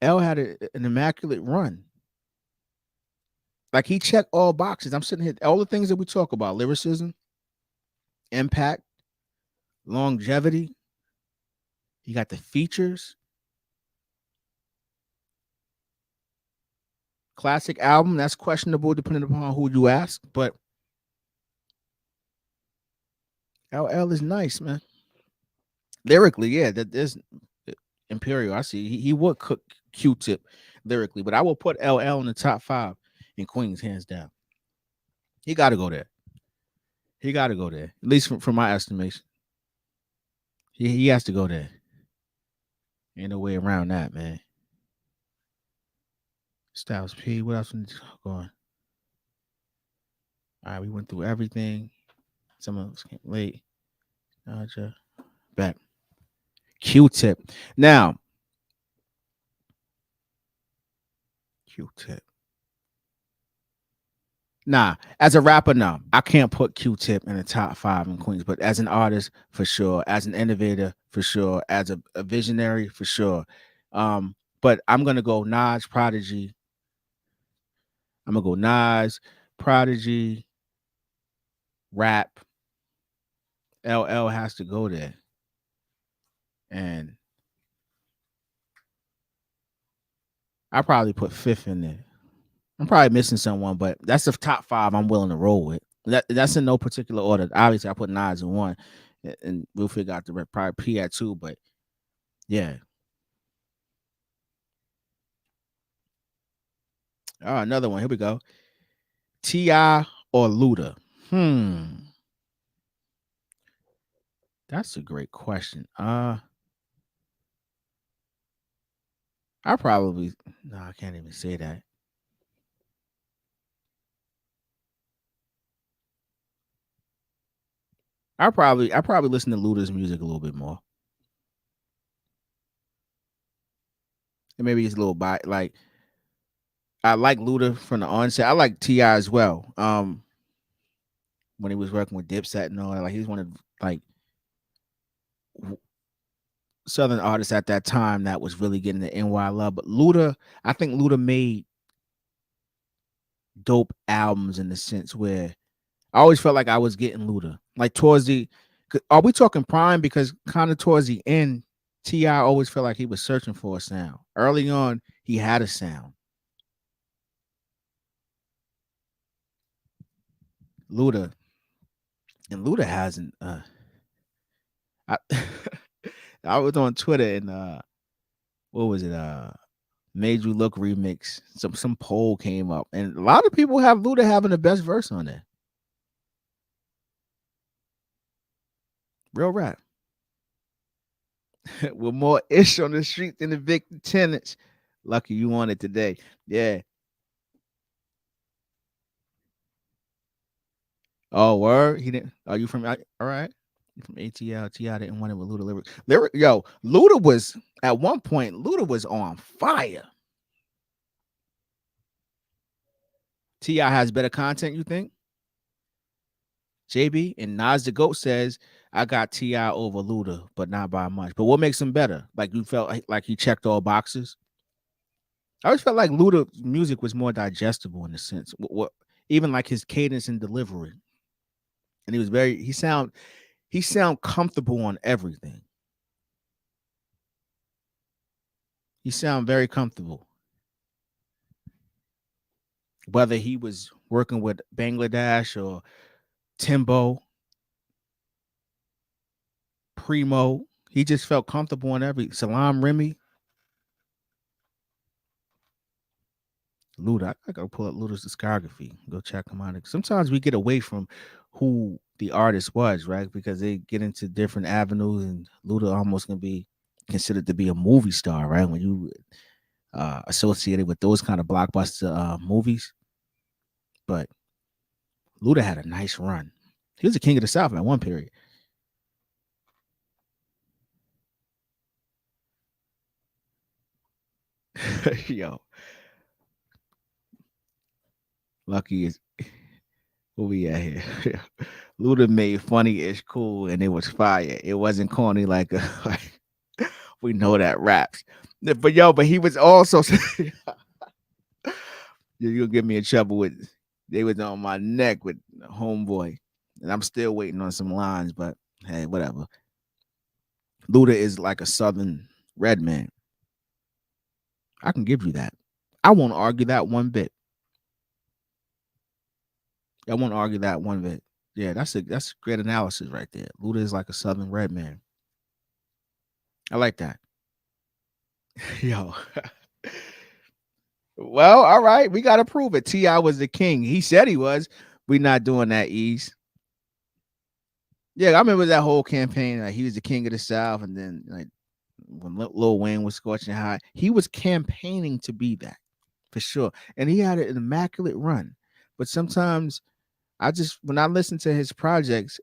L had an immaculate run. Like he checked all boxes. I'm sitting here, all the things that we talk about: lyricism, impact, longevity. You got the features, classic album. That's questionable depending upon who you ask, but LL is nice, man. Lyrically, yeah, that is Imperial. I see he would cook Q-Tip lyrically, but I will put LL in the top five in Queens, hands down. He got to go there. He got to go there, at least from my estimation. He has to go there. Ain't no way around that, man. Styles P. What else we need to talk on? All right, we went through everything. Some of us came late. Back. Q-Tip. Now, Q-Tip. Nah, as a rapper, no. I can't put Q-Tip in the top five in Queens, but as an artist, for sure. As an innovator, for sure. As a visionary, for sure. But I'm gonna go Nas, Prodigy. I'm gonna go Nas, Prodigy, rap. LL has to go there. And I probably put fifth in there. I'm probably missing someone, but that's the top five I'm willing to roll with. That's in no particular order. Obviously, I put Nas in one, and we'll figure out the probably P at two. But yeah, another one. Here we go. Ti or Luda? That's a great question. I probably no, I can't even say that. I probably listen to Luda's music a little bit more. And maybe it's a little bite like I like Luda from the onset. I like Ti as well. When he was working with Dipset and all that, like he's one of like Southern artists at that time that was really getting the NY love. But Luda, I think Luda made dope albums in the sense where I always felt like I was getting Luda. Like towards the, are we talking prime? Because kind of towards the end, Ti always felt like he was searching for a sound. Early on, he had a sound. Luda, and Luda hasn't. I, I was on Twitter and what was it? Made You Look remix. Some poll came up, and a lot of people have Luda having the best verse on there. Real rap. With more ish on the street than the big tenants. Lucky you on it today. Yeah. Oh, word. He didn't. Are you from? All right. You from ATL? Ti didn't want it with Luda lyric. Yo, Luda was at one point. Luda was on fire. Ti has better content. You think? JB and Nas the Goat says I got Ti over Luda, but not by much. But what makes him better? Like you felt like he checked all boxes. I always felt like Luda's music was more digestible in a sense. What even like his cadence and delivery, and he was very he sound comfortable on everything. He sound very comfortable. Whether he was working with Bangladesh or Timbo, Primo. He just felt comfortable in every Salam Remy. Luda. I gotta pull up Luda's discography. Go check him out. Sometimes we get away from who the artist was, right? Because they get into different avenues, and Luda almost gonna be considered to be a movie star, right? When you associated with those kind of blockbuster movies. But Luda had a nice run. He was the king of the South at one period. Yo, Lucky is who we at here. Luda made funny ish cool, and it was fire. It wasn't corny like, like we know that raps. But yo, but he was also you'll get me in trouble with they was on my neck with homeboy. And I'm still waiting on some lines, but hey, whatever. Luda is like a southern red man. I can give you that. I won't argue that one bit. I won't argue that one bit. Yeah, that's great analysis right there. Luda is like a southern red man. I like that. Yo. Well, all right. We gotta prove it. T.I. was the king. He said he was. We not doing that, Eeze. Yeah, I remember that whole campaign. Like he was the king of the South, and then like when Lil Wayne was scorching high, he was campaigning to be that for sure. And he had an immaculate run. But sometimes I just when I listen to his projects,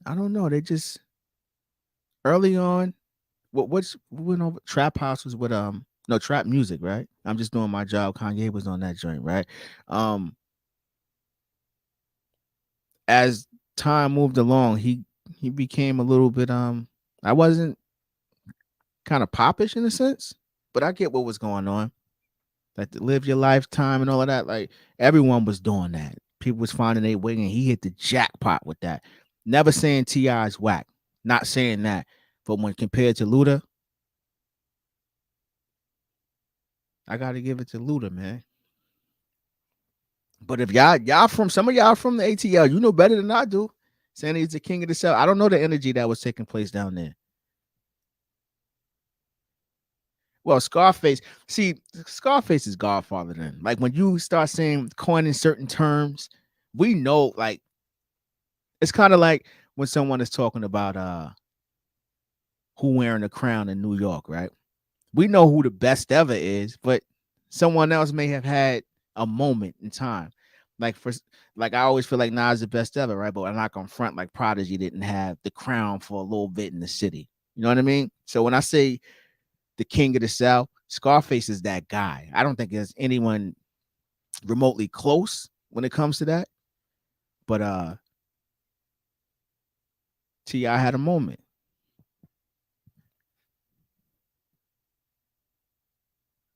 I don't know. They just early on, what's went over Trap House was with no trap music, right? I'm just doing my job. Kanye was on that joint, right? Um, as time moved along, he became a little bit I wasn't kind of popish in a sense, but I get what was going on. Like to live your lifetime and all of that. Like everyone was doing that. People was finding their way, and he hit the jackpot with that. Never saying T.I.'s whack. Not saying that. But when compared to Luda, I gotta give it to Luda, man. But if y'all from some of y'all from the ATL, you know better than I do. Saying he's the king of the South. I don't know the energy that was taking place down there. Well, Scarface, see, Scarface is Godfather then. Like when you start saying coining certain terms, we know like it's kind of like when someone is talking about who wearing a crown in New York, right? We know who the best ever is, but someone else may have had a moment in time. Like for like I always feel like Nas is the best ever, right? But I'm not gonna front like Prodigy didn't have the crown for a little bit in the city. You know what I mean? So when I say the king of the South, Scarface is that guy. I don't think there's anyone remotely close when it comes to that. But T.I. had a moment.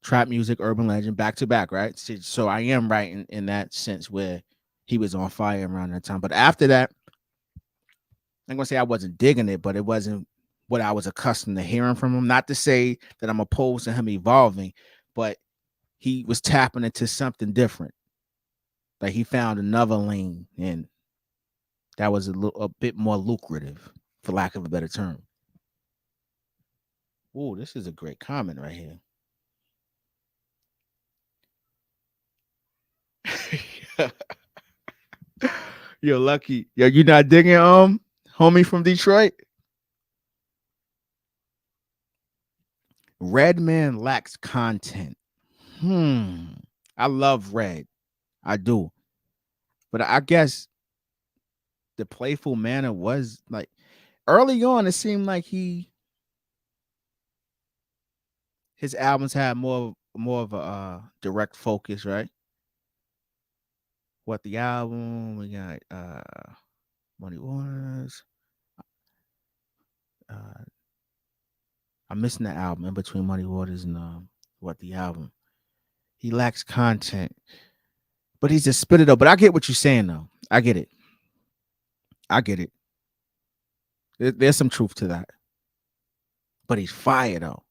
Trap music, urban legend, back to back, right? So I am right in that sense where he was on fire around that time. But after that, I'm gonna say I wasn't digging it, but it wasn't what I was accustomed to hearing from him. Not to say that I'm opposed to him evolving, but he was tapping into something different. Like he found another lane, and that was a bit more lucrative, for lack of a better term. Oh, this is a great comment right here. You're lucky. Yo, you not digging homie from Detroit? Red Man lacks content. I love Red. I do. But I guess the playful manner was like early on, it seemed like his albums had more of a direct focus, right? What the album we got Money Waters. Uh I'm missing the album in between Money Waters and what the album. He lacks content. But he's just spit it up. But I get what you're saying though. I get it. I get it. There's some truth to that. But he's fire though.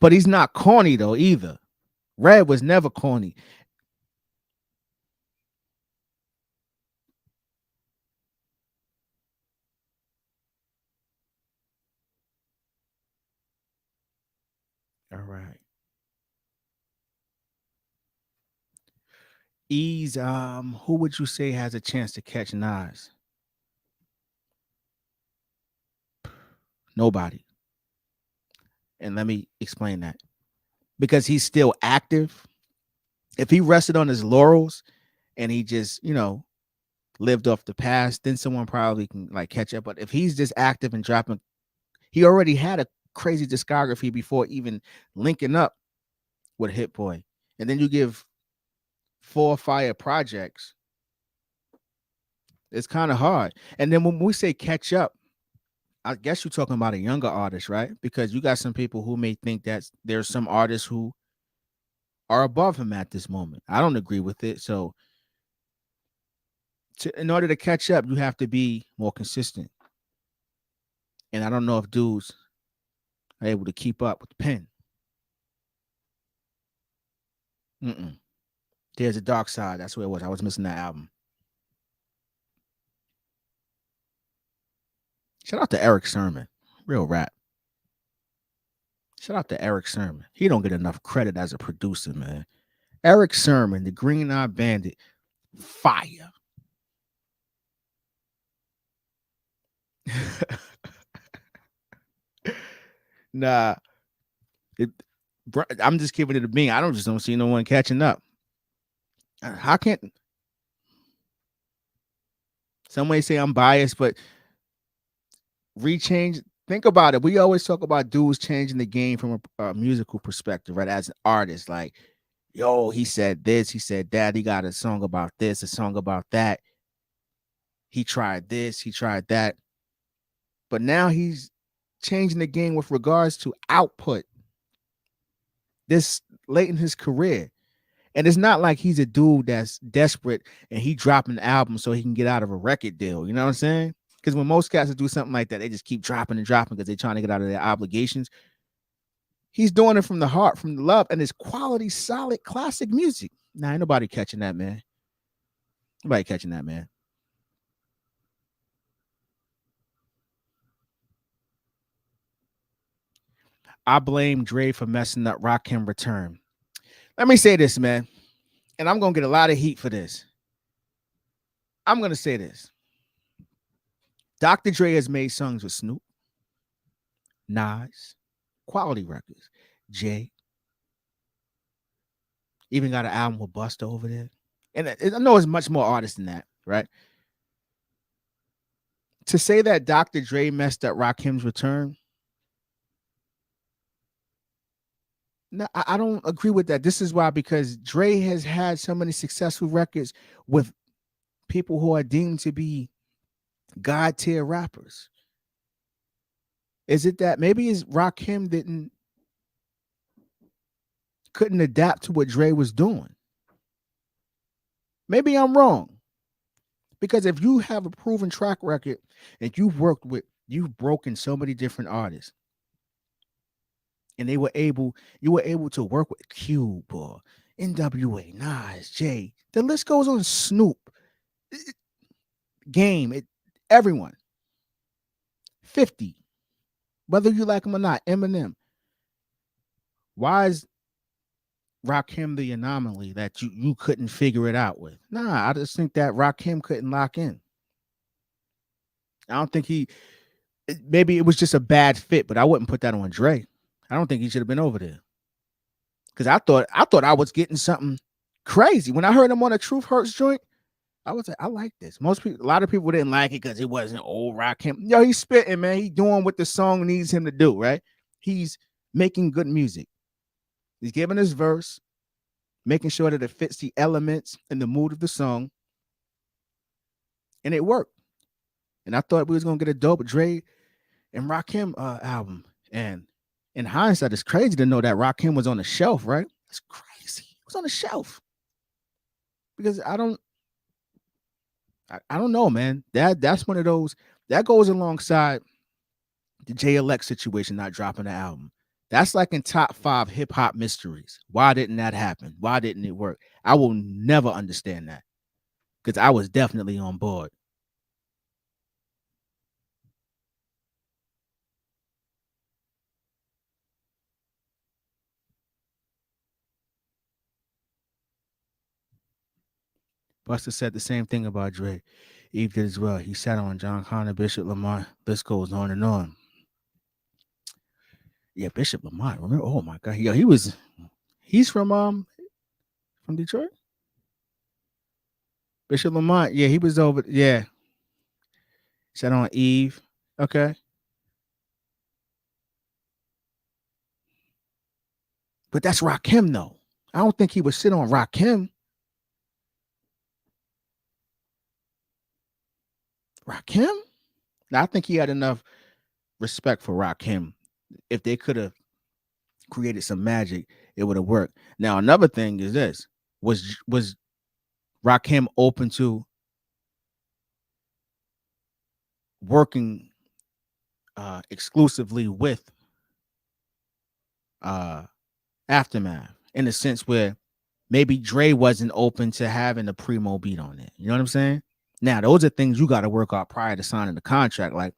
But he's not corny though either. Red was never corny. right. Ease, who would you say has a chance to catch Nas? Nobody. And let me explain that. Because he's still active. If he rested on his laurels and he just, lived off the past, then someone probably can like catch up. But if he's just active and dropping, he already had a crazy discography before even linking up with Hit Boy. And then you give 4 fire projects, it's kind of hard. And then when we say catch up, I guess you're talking about a younger artist, right? Because you got some people who may think that there's some artists who are above him at this moment. I don't agree with it. So in order to catch up, you have to be more consistent. And I don't know if dudes are able to keep up with the pen. Mm-mm. There's a dark side. That's what it was. I was missing that album. Shout out to Eric Sermon. Real rap. Shout out to Eric Sermon. He don't get enough credit as a producer, man. Eric Sermon, the Green Eye Bandit, fire. Nah, I'm just giving it a bean. I don't see no one catching up. How can't some may say I'm biased, but rechange. Think about it. We always talk about dudes changing the game from a musical perspective, right? As an artist, like, yo, he said this, he said that, he got a song about this, a song about that. He tried this, he tried that. But now he's changing the game with regards to output this late in his career. And it's not like he's a dude that's desperate and he dropping the album so he can get out of a record deal. You know what I'm saying? Because when most cats do something like that, they just keep dropping and dropping because they're trying to get out of their obligations. He's doing it from the heart, from the love, and it's quality, solid, classic music. Nah, ain't nobody catching that, man. Nobody catching that, man. I blame Dre for messing up Rakim Return. Let me say this, man, and I'm going to get a lot of heat for this. I'm going to say this. Dr. Dre has made songs with Snoop, Nas, quality records. Jay, even got an album with Busta over there. And I know it's much more artists than that, right? To say that Dr. Dre messed up Rakim's Return, no, I don't agree with that. This is why, because Dre has had so many successful records with people who are deemed to be God tier rappers. Is it that maybe is Rakim couldn't adapt to what Dre was doing? Maybe I'm wrong. Because if you have a proven track record and you've broken so many different artists, and you were able to work with Cube or NWA, Nas, Jay, the list goes on. Snoop, Game, everyone, 50, whether you like him or not, Eminem. Why is Rakim the anomaly that you couldn't figure it out with? Nah, I just think that Rakim couldn't lock in. I don't think maybe it was just a bad fit, but I wouldn't put that on Dre. I don't think he should have been over there. Because I thought I was getting something crazy. When I heard him on a Truth Hurts joint, I was like, I like this. A lot of people didn't like it because it wasn't old Rakim. Yo, he's spitting, man. He's doing what the song needs him to do, right? He's making good music. He's giving his verse, making sure that it fits the elements and the mood of the song. And it worked. And I thought we was gonna get a dope Dre and Rakim album. And in hindsight, it's crazy to know that Rakim was on the shelf, right? It's crazy. It was on the shelf. Because I don't know, man. That's one of those that goes alongside the JLX situation not dropping the album. That's like in top 5 hip hop mysteries. Why didn't that happen? Why didn't it work? I will never understand that because I was definitely on board. Buster said the same thing about Dre. Eve did as well. He sat on John Connor, Bishop Lamont. List goes on and on. Yeah, Bishop Lamont. Remember? Oh my God. Yo, he's from Detroit. Bishop Lamont. Yeah, he was over. Yeah, sat on Eve. Okay, but that's Rakim though. I don't think he would sit on Rakim. Rakim. Now, I think he had enough respect for Rakim. If they could have created some magic, it would have worked. Now, another thing is this: was Rakim open to working exclusively with uh Aftermath in the sense where maybe Dre wasn't open to having a primo beat on it. You know what I'm saying? Now, those are things you got to work out prior to signing the contract. Like,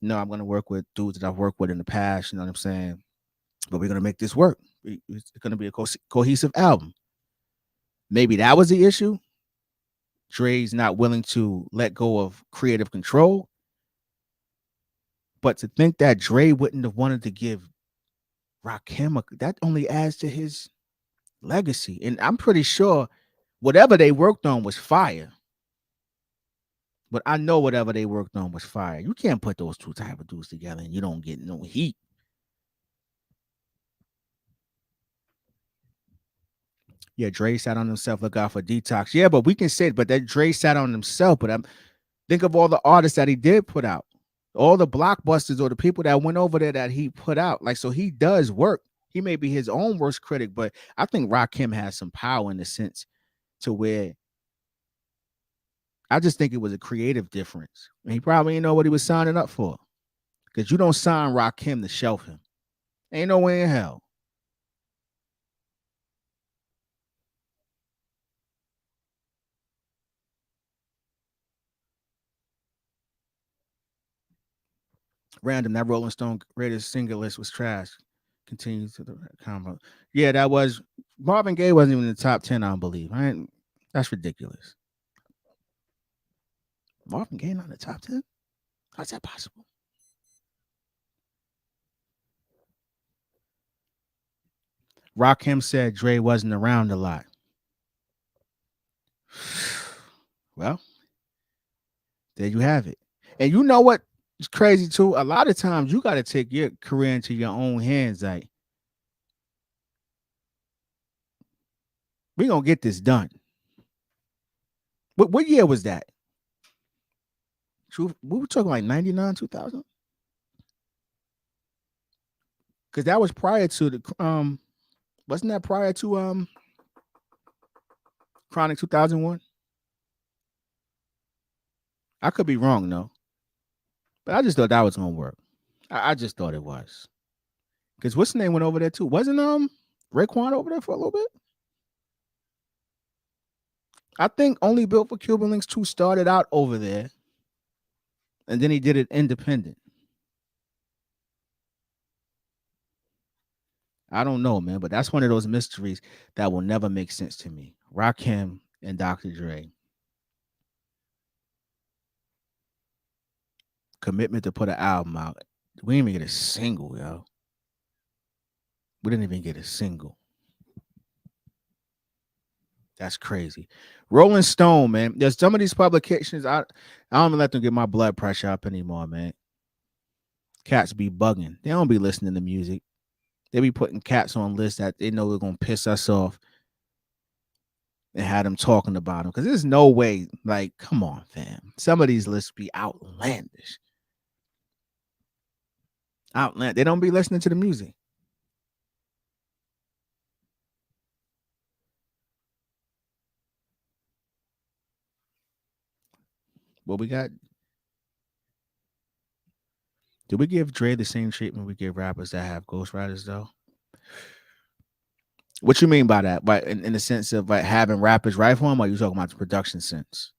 no, I'm going to work with dudes that I've worked with in the past. You know what I'm saying? But we're going to make this work. It's going to be a cohesive album. Maybe that was the issue. Dre's not willing to let go of creative control. But to think that Dre wouldn't have wanted to give Rakim, that only adds to his legacy. And I'm pretty sure whatever they worked on was fire. But I know whatever they worked on was fire. You can't put those two type of dudes together and you don't get no heat. Yeah, Dre sat on himself, look out for detox. Yeah, but we can say it, but that Dre sat on himself. But think of all the artists that he did put out, all the blockbusters or the people that went over there that he put out. Like, so he does work. He may be his own worst critic, but I think Rakim has some power in the sense to where I just think it was a creative difference. And he probably didn't know what he was signing up for. Because you don't sign Rakim to shelf him. Ain't no way in hell. Random, that Rolling Stone greatest single list was trash. Continues to the combo. Yeah, that was Marvin Gaye wasn't even in the top 10, I don't believe. That's ridiculous. Marvin Gaye not in the top 10? How's that possible? Rakim said Dre wasn't around a lot. Well, there you have it. And you know what? It's crazy too. A lot of times you got to take your career into your own hands. Like, we gonna get this done. What year was that? We were talking like 99, 2000? Because that was prior to the wasn't that prior to Chronic 2001? I could be wrong though, but I just thought that was gonna work. I just thought it was. Because what's the name went over there too? Wasn't Raekwon over there for a little bit? I think Only Built for Cuban Links 2 started out over there, and then he did it independent. I don't know, man, but that's one of those mysteries that will never make sense to me. Rakim and Dr. Dre. Commitment to put an album out. We didn't even get a single, yo. We didn't even get a single. That's crazy. Rolling Stone, man. There's some of these publications. I don't even let them get my blood pressure up anymore, man. Cats be bugging. They don't be listening to music. They be putting cats on lists that they know are gonna piss us off and have them talking about them. Because there's no way, like, come on, fam. Some of these lists be outlandish. They don't be listening to the music. What we got? Do we give Dre the same treatment we give rappers that have ghostwriters though? What you mean by that? But in the sense of like having rappers write for him, or are you talking about the production sense?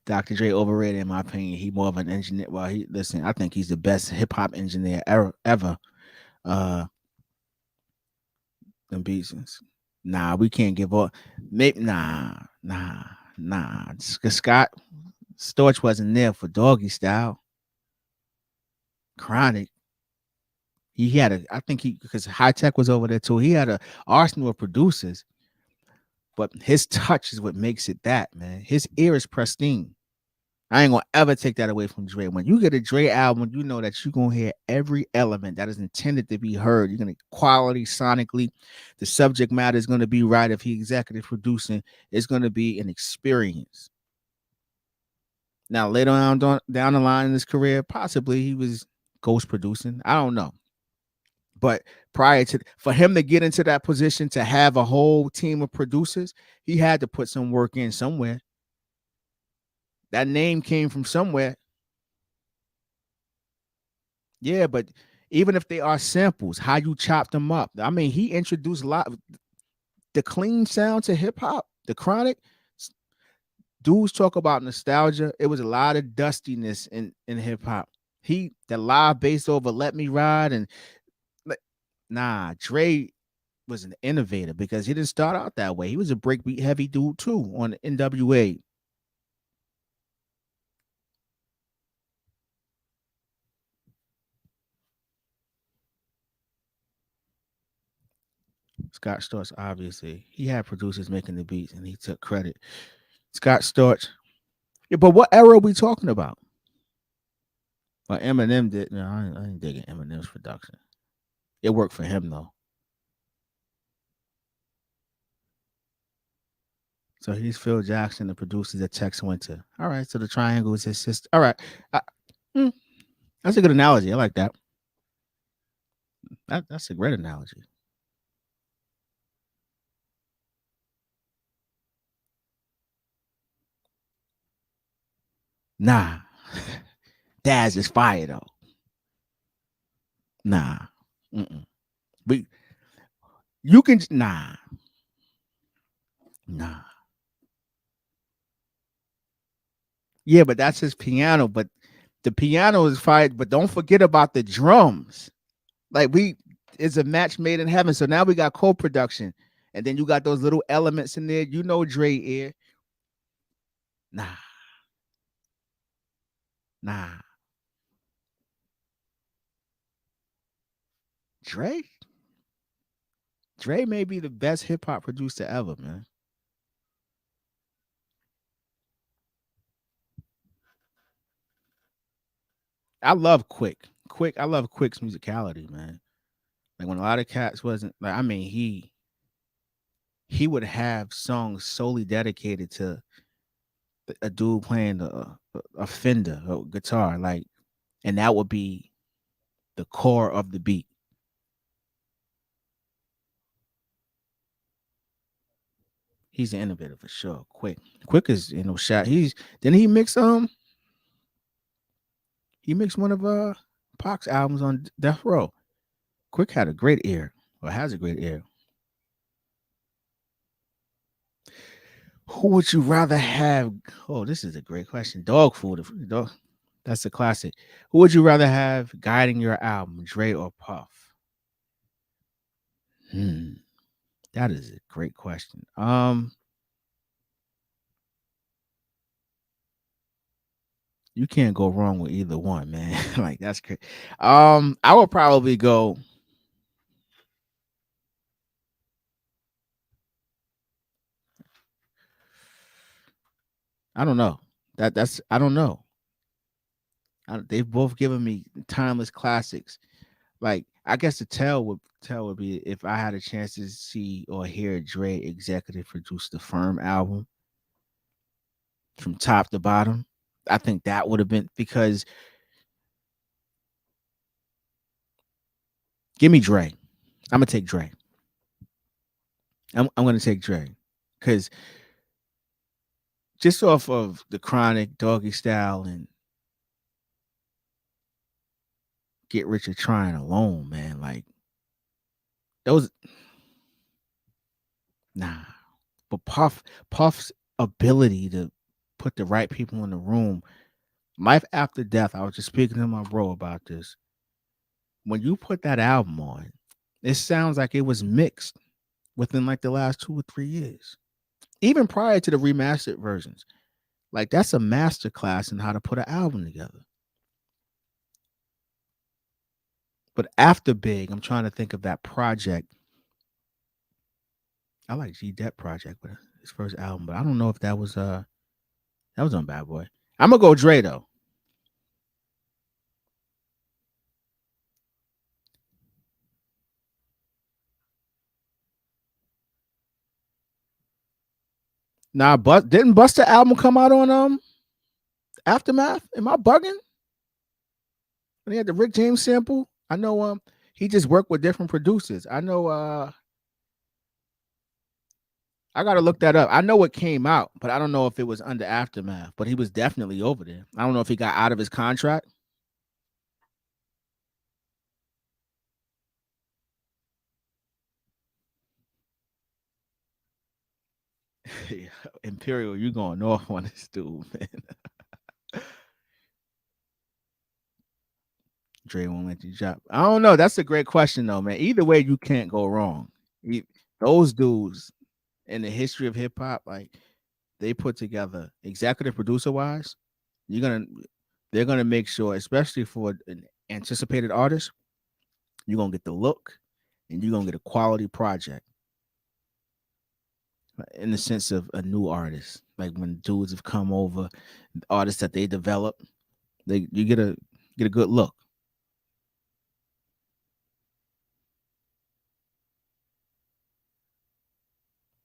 Dr. Dre overrated in my opinion. He more of an engineer. Well, he listen. I think he's the best hip hop engineer ever. Uh, them beats. Nah, we can't give up. Maybe nah. Scott Storch wasn't there for Doggy Style. Chronic. He had a. I think he because High Tech was over there too. He had a arsenal of producers, but his touch is what makes it that man. His ear is pristine. I ain't gonna ever take that away from Dre. When you get a Dre album, you know that you're gonna hear every element that is intended to be heard. You're gonna quality sonically. The subject matter is gonna be right. If he executive producing, it's gonna be an experience. Now later on down the line in his career, possibly he was ghost producing. I don't know. But prior to for him to get into that position to have a whole team of producers, he had to put some work in somewhere. That name came from somewhere. Yeah, but even if they are samples, how you chop them up. I mean, he introduced a lot the clean sound to hip hop. The Chronic dudes talk about nostalgia. It was a lot of dustiness in hip hop. The live bass over "Let Me Ride" and nah, Dre was an innovator because he didn't start out that way. He was a breakbeat heavy dude too on NWA. Scott Storch, obviously, he had producers making the beats and he took credit. Scott Storch. Yeah, but what era are we talking about? Well, Eminem did. No, I ain't digging Eminem's production. It worked for him though. So he's Phil Jackson, the producer that Tex Winter. All right, so the triangle is his sister. All right, mm, that's a good analogy. I like that. That's a great analogy. Nah, Daz is fire though. Nah, mm-mm. We you can nah. Yeah, but that's his piano. But the piano is fire. But don't forget about the drums. Like it's a match made in heaven. So now we got co-production, and then you got those little elements in there. You know, Dre ear. Nah, nah. Dre, Dre may be the best hip hop producer ever, man. I love Quick. Quick, I love Quick's musicality, man. Like when a lot of cats wasn't like, I mean, he would have songs solely dedicated to a dude playing a Fender or guitar, like, and that would be the core of the beat. He's an innovator for sure. Quick is shot. Then he mixed one of Pac's albums on Death Row. Quick had a great ear, or has a great ear. Who would you rather have? Oh, this is a great question. Dog food. Dog, that's a classic. Who would you rather have guiding your album, Dre or Puff? Hmm, that is a great question. You can't go wrong with either one, man. Like that's great. I would probably go. I don't know. That's I don't know. They've both given me timeless classics. Like I guess the tell would be if I had a chance to see or hear Dre executive produce the Firm album from top to bottom. I think that would have been because give me Dre. I'm gonna take Dre. I'm gonna take Dre because just off of the Chronic, Doggy Style, and Get Rich or Trying alone, man. Like those, nah. But Puff's ability to put the right people in the room. Life After Death, I was just speaking to my bro about this. When you put that album on, it sounds like it was mixed within like the last 2 or 3 years, even prior to the remastered versions. Like that's a master class in how to put an album together. But after Big, I'm trying to think of that project. I like G Dep project, but his first album. But I don't know if that was on Bad Boy. I'm gonna go Dre though. Nah, but didn't Busta album come out on Aftermath? Am I bugging? When he had the Rick James sample, I know he just worked with different producers. I know I gotta look that up. I know it came out, but I don't know if it was under Aftermath. But he was definitely over there. I don't know if he got out of his contract. Imperial, you going off on this dude, man. Dre won't let you drop. I don't know. That's a great question though, man. Either way, you can't go wrong. Those dudes in the history of hip hop, like they put together executive producer wise, you're gonna they're gonna make sure, especially for an anticipated artist, you're gonna get the look and you're gonna get a quality project in the sense of a new artist. Like when dudes have come over, artists that they develop, you get a good look.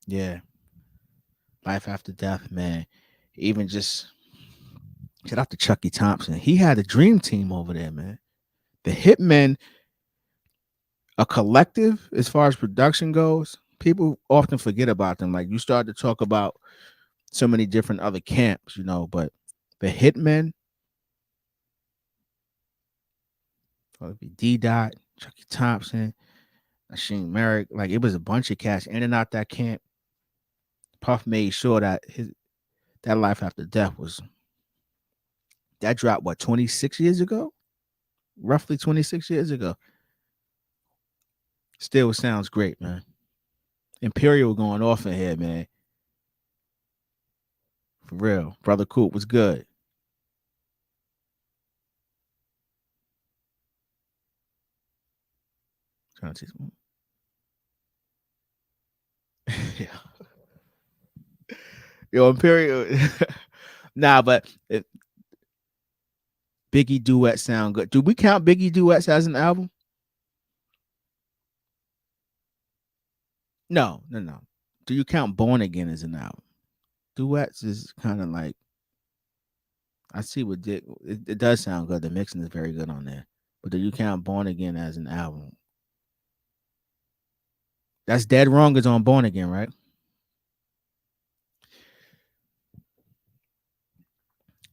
Yeah. Life After Death, man. Even just shout out to Chucky Thompson. He had a dream team over there, man. The Hitmen, a collective as far as production goes. People often forget about them. Like you start to talk about so many different other camps, but the Hitmen, whether it be D Dot, Chucky Thompson, Asheen Merrick, like it was a bunch of cats in and out that camp. Puff made sure that that Life After Death was that dropped 26 years ago, roughly 26 years ago. Still sounds great, man. Imperial going off in here, man. For real. Brother Coop was good. Trying to see yeah. Yo, Imperial. Nah, but Biggie duets sound good. Do we count Biggie duets as an album? No, no, no. Do you count Born Again as an album? Duets is kind of like I see what it does sound good. The mixing is very good on there. But do you count Born Again as an album? That's Dead Wrong is on Born Again, right?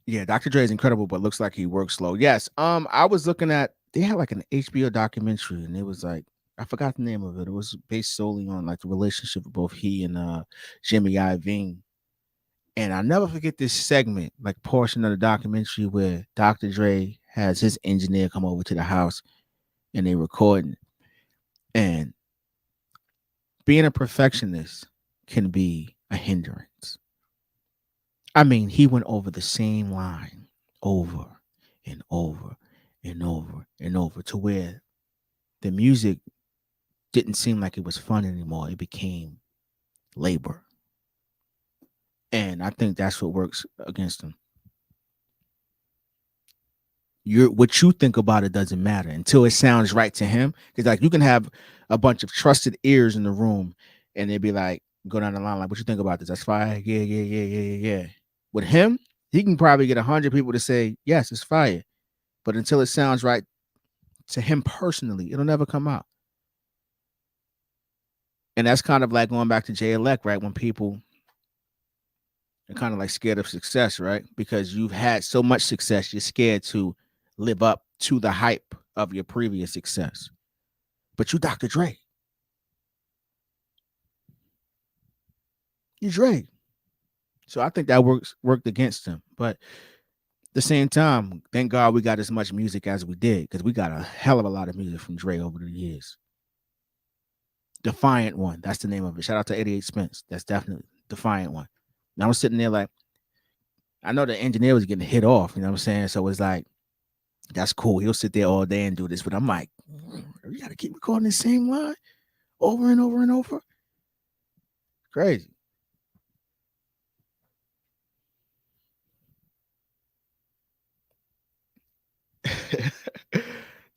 Yeah, Dr. Dre is incredible, but looks like he works slow. Yes. I was looking at they had like an HBO documentary, and it was like I forgot the name of it. It was based solely on like the relationship of both he and Jimmy Iovine. And I'll never forget this segment, like portion of the documentary where Dr. Dre has his engineer come over to the house and they recording. And being a perfectionist can be a hindrance. I mean, he went over the same line over and over and over and over to where the music didn't seem like it was fun anymore. It became labor. And I think that's what works against him. What you think about it doesn't matter until it sounds right to him. Because like you can have a bunch of trusted ears in the room and they'd be like, go down the line, like, what you think about this? That's fire. Yeah, yeah, yeah, yeah, yeah, yeah. With him, he can probably get 100 people to say, yes, it's fire. But until it sounds right to him personally, it'll never come out. And that's kind of like going back to Jay Elect, right? When people are kind of like scared of success, right? Because you've had so much success, you're scared to live up to the hype of your previous success. But you Dr. Dre. You Dre. So I think that worked against him. But at the same time, thank God we got as much music as we did, because we got a hell of a lot of music from Dre over the years. Defiant One, that's the name of it. Shout out to 88 Spence. That's definitely Defiant One. And I was sitting there like, I know the engineer was getting hit off, you know what I'm saying? So it's like, that's cool. He'll sit there all day and do this. But I'm like, we got to keep recording the same line over and over and over. Crazy.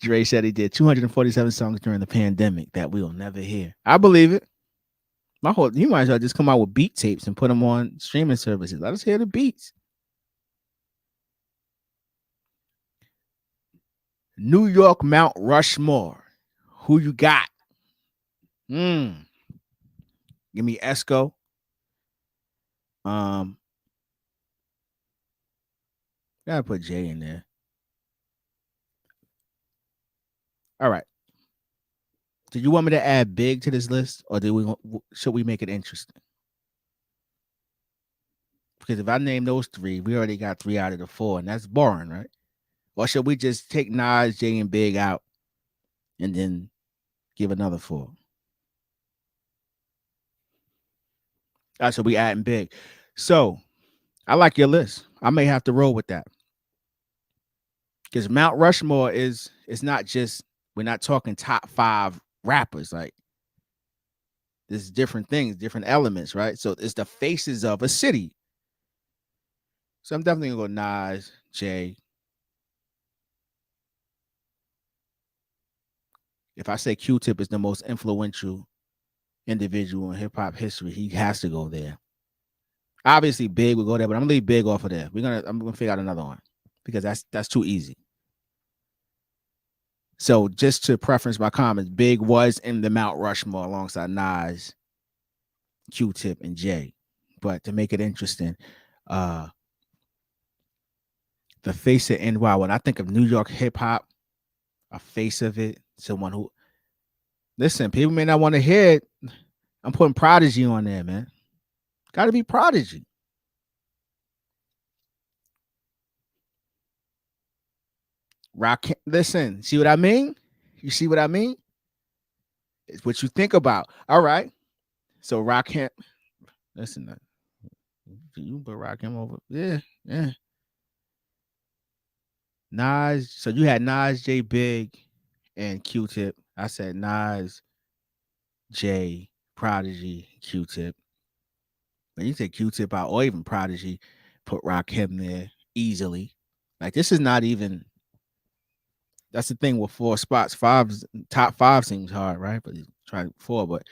Dre said he did 247 songs during the pandemic that we'll never hear. I believe it. You might as well just come out with beat tapes and put them on streaming services. Let us hear the beats. New York Mount Rushmore. Who you got? Give me Esco. Gotta put Jay in there. All right. Do you want me to add Big to this list, or should we make it interesting? Because if I name those three, we already got 3 out of the 4, and that's boring, right? Or should we just take Nas, Jay, and Big out, and then give another 4? All right, so we adding Big. So I like your list. I may have to roll with that, because Mount Rushmore it's not just, we're not talking top 5 rappers. Like, there's different things, different elements, right? So it's the faces of a city. So I'm definitely gonna go Nas, Jay. If I say Q-Tip is the most influential individual in hip hop history, he has to go there. Obviously, Big will go there, but I'm gonna leave Big off of there. I'm gonna figure out another one, because that's too easy. So just to preference my comments, Big was in the Mount Rushmore alongside Nas, Q-Tip, and Jay. But to make it interesting, the face of NY, when I think of New York hip hop, a face of it, someone who, listen, people may not want to hear it. I'm putting Prodigy on there, man. Got to be Prodigy. Rock. Listen, see what I mean? You see what I mean? It's what you think about. All right. So Rakim. Listen, you put Rakim over. Yeah, yeah. Nas. So you had Nas, J, Big, and Q-Tip. I said Nas, J, Prodigy, Q-Tip. When you take Q-Tip out, or even Prodigy, put Rakim there easily. Like, this is not even. That's the thing with 4 spots. Top 5 seems hard, right? But you try 4. But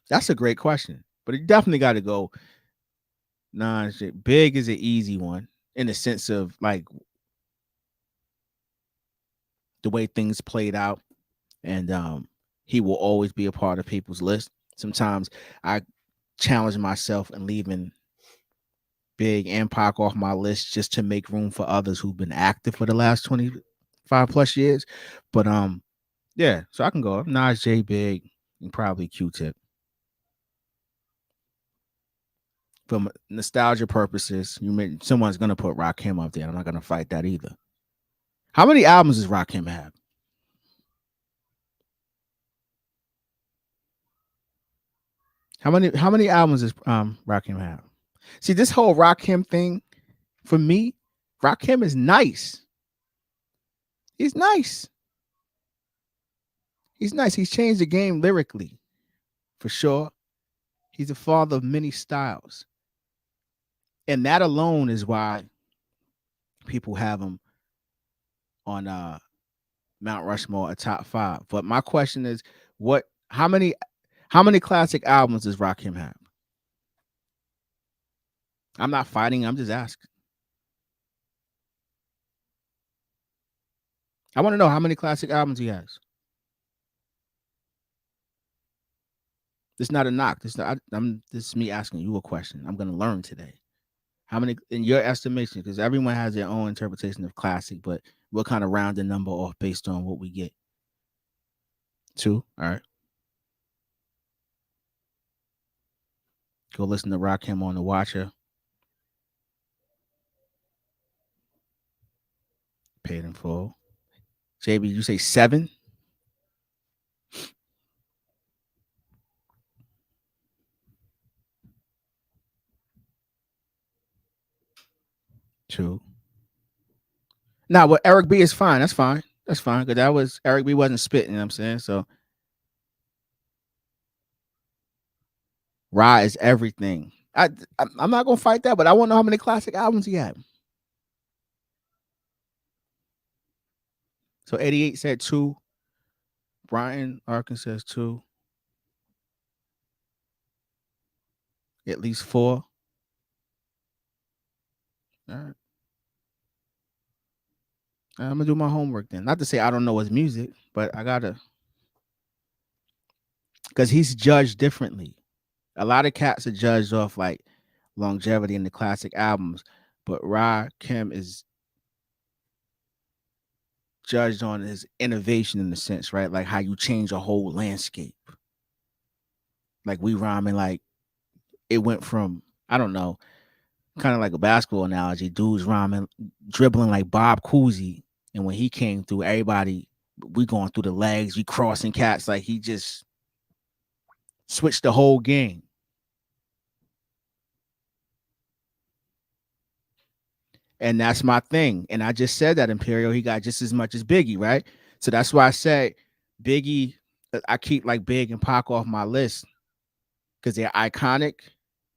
that's a great question. But you definitely got to go Nas. Big is an easy one in the sense of like the way things played out, and he will always be a part of people's list. Sometimes I challenge myself and leaving Big and Pac off my list just to make room for others who've been active for the last 25 plus years. But yeah, so I can go Nas, J, Big, and probably Q-Tip. For nostalgia purposes, someone's gonna put Rakim up there. I'm not gonna fight that either. How many albums does Rakim have? How many albums does Rakim have? See, this whole Rakim thing, for me, Rakim is nice. He's nice. He's nice. He's changed the game lyrically, for sure. He's the father of many styles. And that alone is why people have him on Mount Rushmore, a top 5. But my question is, how many classic albums does Rakim have? I'm not fighting, I'm just asking. I want to know how many classic albums he has. This is not a knock. This is me asking you a question. I'm gonna learn today. How many, in your estimation, because everyone has their own interpretation of classic, but we'll kind of round the number off based on what we get. 2. All right. Go listen to Rakim on the Watcher. Paid in full. JB, you say 7? True. Now, what Eric B is fine. That's fine. That's fine. Because that was Eric B wasn't spitting, you know what I'm saying? So Ra is everything. I'm not gonna fight that, but I want to know how many classic albums he had. So 88 said 2. Brian Arkin says 2. At least 4. All right. I'm gonna do my homework then. Not to say I don't know his music, but I gotta, because he's judged differently. A lot of cats are judged off like longevity in the classic albums, but Ra Kim is judged on his innovation in the sense, right? Like how you change a whole landscape. Like we rhyming, like it went from, I don't know, kind of like a basketball analogy, dudes rhyming, dribbling like Bob Cousy. And when he came through, everybody, we going through the legs, we crossing cats, like he just switched the whole game. And that's my thing. And I just said that Imperial, he got just as much as Biggie, right? So that's why I said Biggie, I keep like Big and Pac off my list because they're iconic,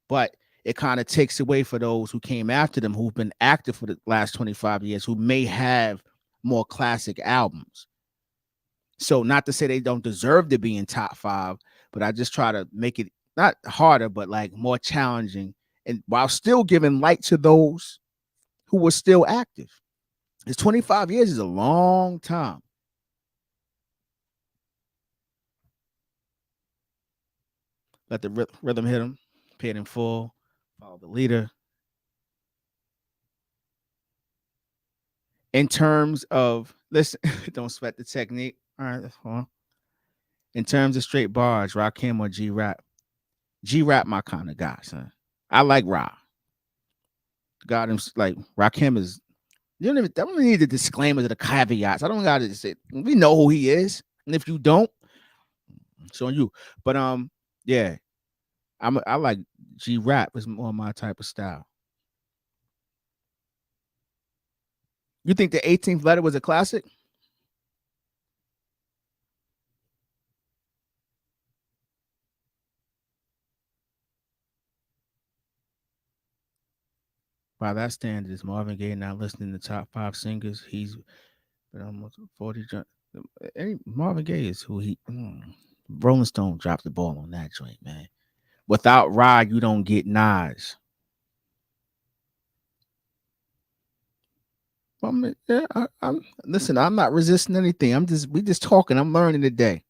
but it kind of takes away for those who came after them who've been active for the last 25 years, who may have more classic albums. So not to say they don't deserve to be in top 5, but I just try to make it not harder, but like more challenging, and while still giving light to those who were still active. It's 25 years is a long time. Let the rhythm hit him, pay it in full, follow the leader. In terms of, listen, don't sweat the technique. All right, that's fine. In terms of straight bars, Rakim or G Rap? G Rap, my kind of guy, son. I like Ra. Got him like Rakim is. You don't need the disclaimers or the caveats. I don't got to say we know who he is, and if you don't, it's on you. But yeah, I like G Rap is more my type of style. You think the 18th letter was a classic? By that standard, is Marvin Gaye not listening to top 5 singers? He's been almost 40. Any Marvin Gaye is who he. Rolling Stone dropped the ball on that joint, man. Without Rod, you don't get Nas. Yeah, I'm listen. I'm not resisting anything. We just talking. I'm learning today.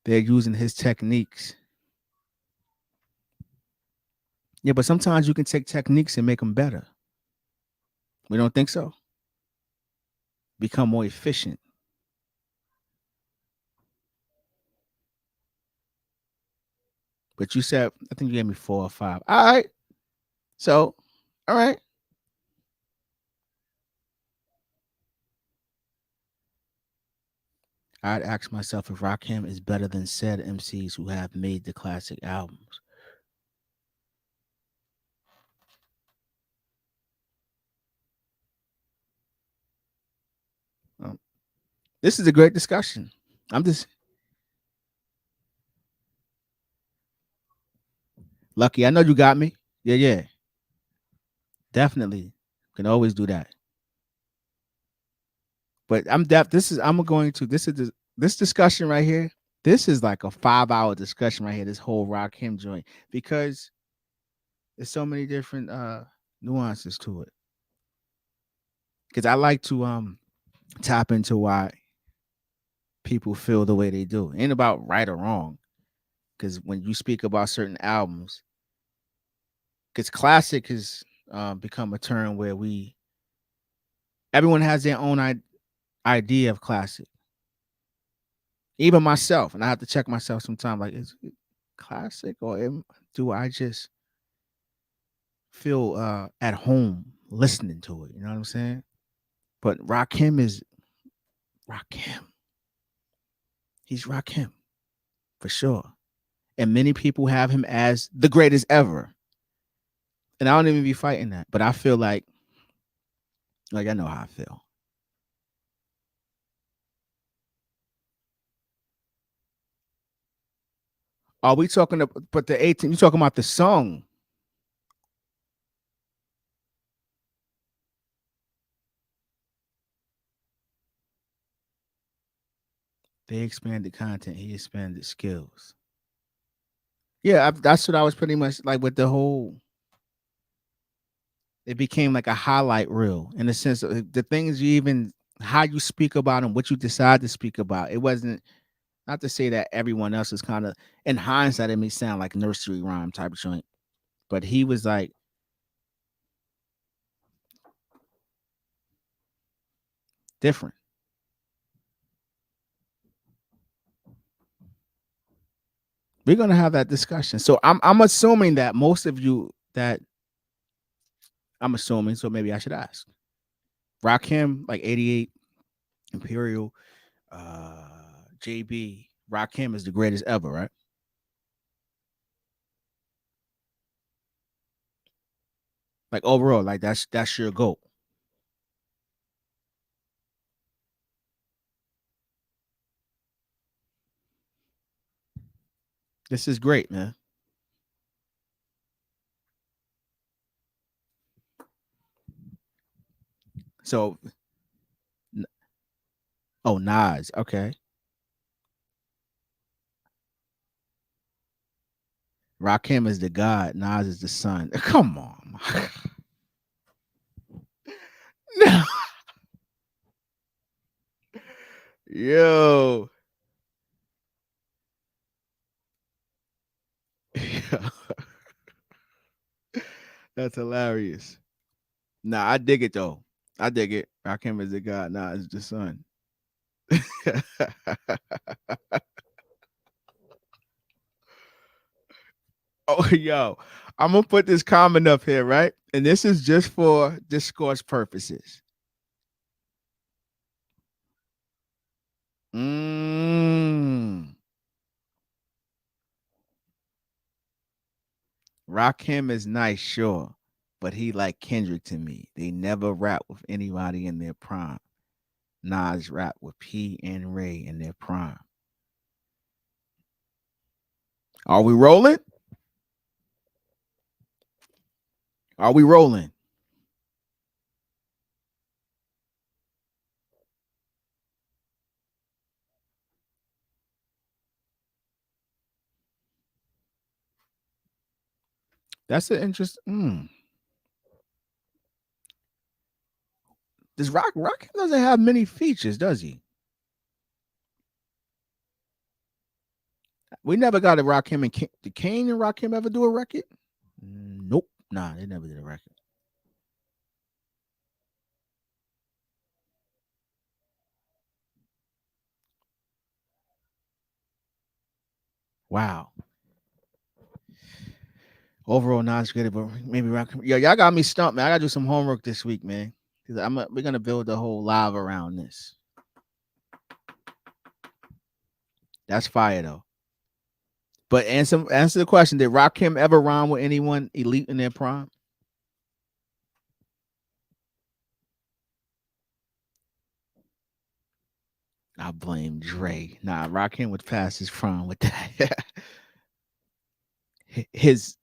They're using his techniques. Yeah, but sometimes you can take techniques and make them better. We don't think so. Become more efficient. But you said, I think you gave me 4 or 5. All right. So, all right. I'd ask myself if Rakim is better than said MCs who have made the classic albums. Um, this is a great discussion. I'm just lucky. I know you got me. Yeah, yeah. Definitely. Can always do that. But I'm going to this discussion right here. This is like a 5-hour discussion right here, this whole Rakim joint, because there's so many different nuances to it. Because I like to tap into why people feel the way they do. It ain't about right or wrong. Because when you speak about certain albums, because classic has become a term where everyone has their own idea of classic. Even myself, and I have to check myself sometimes. Like, is it classic do I just feel at home listening to it? You know what I'm saying? But Rakim is Rakim. He's Rakim for sure. And many people have him as the greatest ever. And I don't even be fighting that. But I feel like I know how I feel. Are we talking about but the 18? You talking about the song? They expanded content. He expanded skills. Yeah, that's what I was pretty much like with the whole. It became like a highlight reel in the sense of the things you even how you speak about and what you decide to speak about. It wasn't not to say that everyone else is kind of in hindsight. It may sound like nursery rhyme type of joint, but he was like different. We're gonna have that discussion. So I'm assuming that most of you that I'm assuming. So maybe I should ask. Rakim like 88 Imperial, JB. Rakim is the greatest ever, right? Like overall, like that's your goal. This is great, man. So, oh, Nas, okay. Rakim is the god. Nas is the son. Come on, no, yo, that's hilarious. Nah, I dig it though. I dig it. Rakim is the god. Nas is the son. Oh, yo, I'm gonna put this comment up here, right? And this is just for discourse purposes. Mm. Rakim is nice, sure, but he like Kendrick to me. They never rap with anybody in their prime. Nas rap with P and Ray in their prime. Are we rolling? Are we rolling? That's an interest. Does Rakim doesn't have many features, does he? We never got a Rakim and did Kane and Rakim ever do a record? Nope. Nah, they never did a record. Wow. Overall, not as good, but maybe Rakim. Yo, y'all got me stumped, man. I gotta do some homework this week, man. Because we're gonna build a whole live around this. That's fire though. But answer the question: did Rakim ever rhyme with anyone elite in their prime? I blame Dre. Nah, Rakim was past his prime with that. his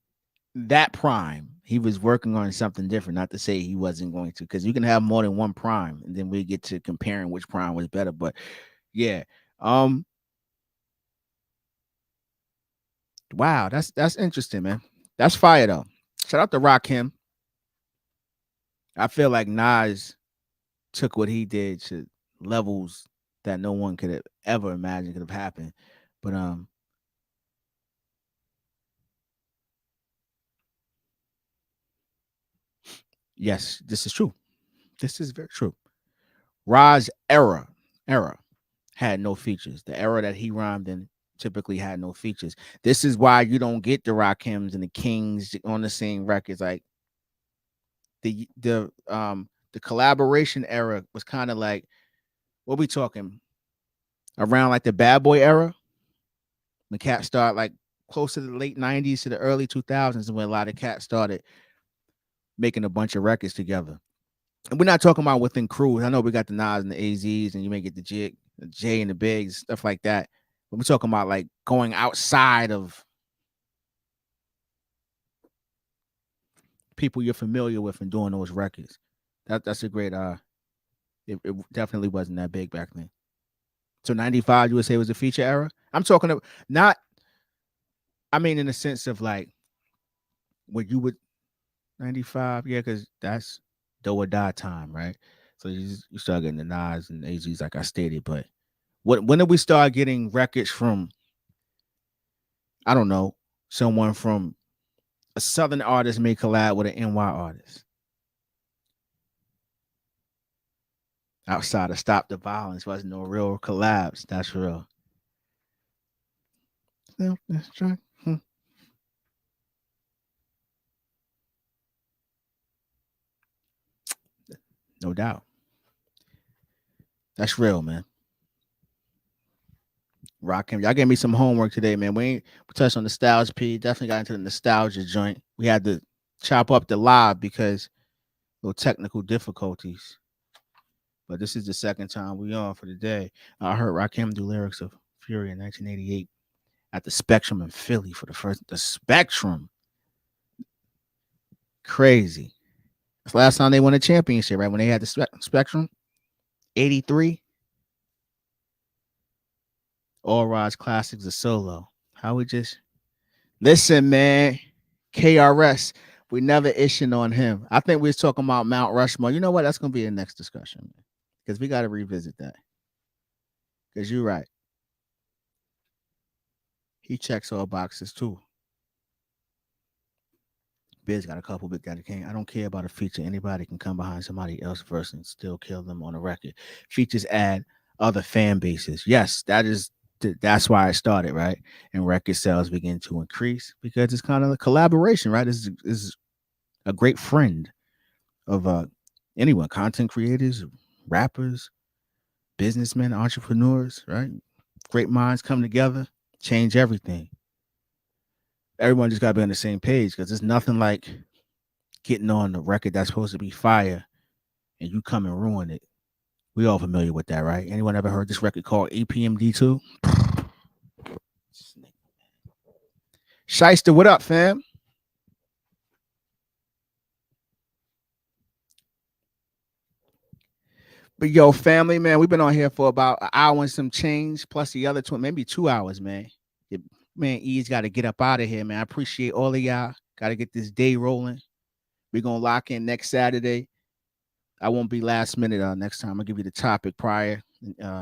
that prime, he was working on something different. Not to say he wasn't going to, because you can have more than one prime, and then we get to comparing which prime was better. But yeah, um, wow, that's interesting, man. That's fire though. Shout out to Rakim. I feel like Nas took what he did to levels that no one could have ever imagined could have happened. But yes, this is true. This is very true. Raj era. had no features. The era that he rhymed in typically had no features. This is why you don't get the Rakims and the Kings on the same records. Like the collaboration era was kind of like, what we talking around like the Bad Boy era. When cats start like close to the late 90s to the early 2000s, when a lot of cats started making a bunch of records together. And we're not talking about within crews. I know we got the Nas and the AZs, and you may get the J and the Bigs, stuff like that. But we're talking about like going outside of people you're familiar with and doing those records. That's a great it definitely wasn't that big back then. So 95 you would say was a feature era? I'm talking about not, I mean in the sense of like what you would 95, yeah, because that's do or die time, right? So you start getting the Nas and AZs like I stated, but when did we start getting records from, I don't know, someone from a Southern artist may collab with an NY artist? Outside of Stop the Violence, wasn't no real collabs. That's real. Yeah, that's true. No doubt. That's real, man. Rocking. Y'all gave me some homework today, man. We touched on nostalgia P. Definitely got into the nostalgia joint. We had to chop up the live because little technical difficulties. But this is the second time we on for the day. I heard Rakim do lyrics of Fury in 1988 at the Spectrum in Philly for the Spectrum. Crazy. That's the last time they won a championship, right? When they had the Spectrum. 83. All Rod's classics are solo. How we just listen, man. KRS, we never issued on him. I think we was talking about Mount Rushmore. You know what? That's gonna be the next discussion, man. Because we got to revisit that. Because you're right. He checks all boxes too. Biz got a couple big guys king. I don't care about a feature. Anybody can come behind somebody else verse and still kill them on a record. Features add other fan bases. Yes, that's why it started, right? And record sales begin to increase because it's kind of a collaboration, right? This is a great friend of anyone, content creators, rappers, businessmen, entrepreneurs, right? Great minds come together, change everything. Everyone just got to be on the same page because there's nothing like getting on the record that's supposed to be fire and you come and ruin it. We all familiar with that, right? Anyone ever heard this record called APMD2? Shyster, what up, fam? But yo, family, man, we've been on here for about an hour and some change, plus the other two, maybe 2 hours, man. Man, Eeze got to get up out of here, man. I appreciate all of y'all. Got to get this day rolling. We're going to lock in next Saturday. I won't be last minute next time. I'll give you the topic prior,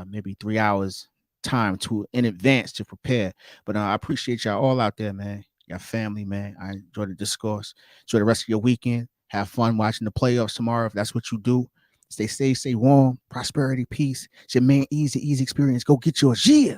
maybe 3 hours time in advance to prepare. But I appreciate y'all all out there, man. Your family, man. I enjoy the discourse. Enjoy the rest of your weekend. Have fun watching the playoffs tomorrow if that's what you do. Stay safe, stay warm. Prosperity, peace. It's your man, Eeze, the Eeze Experience. Go get yours. Yeah.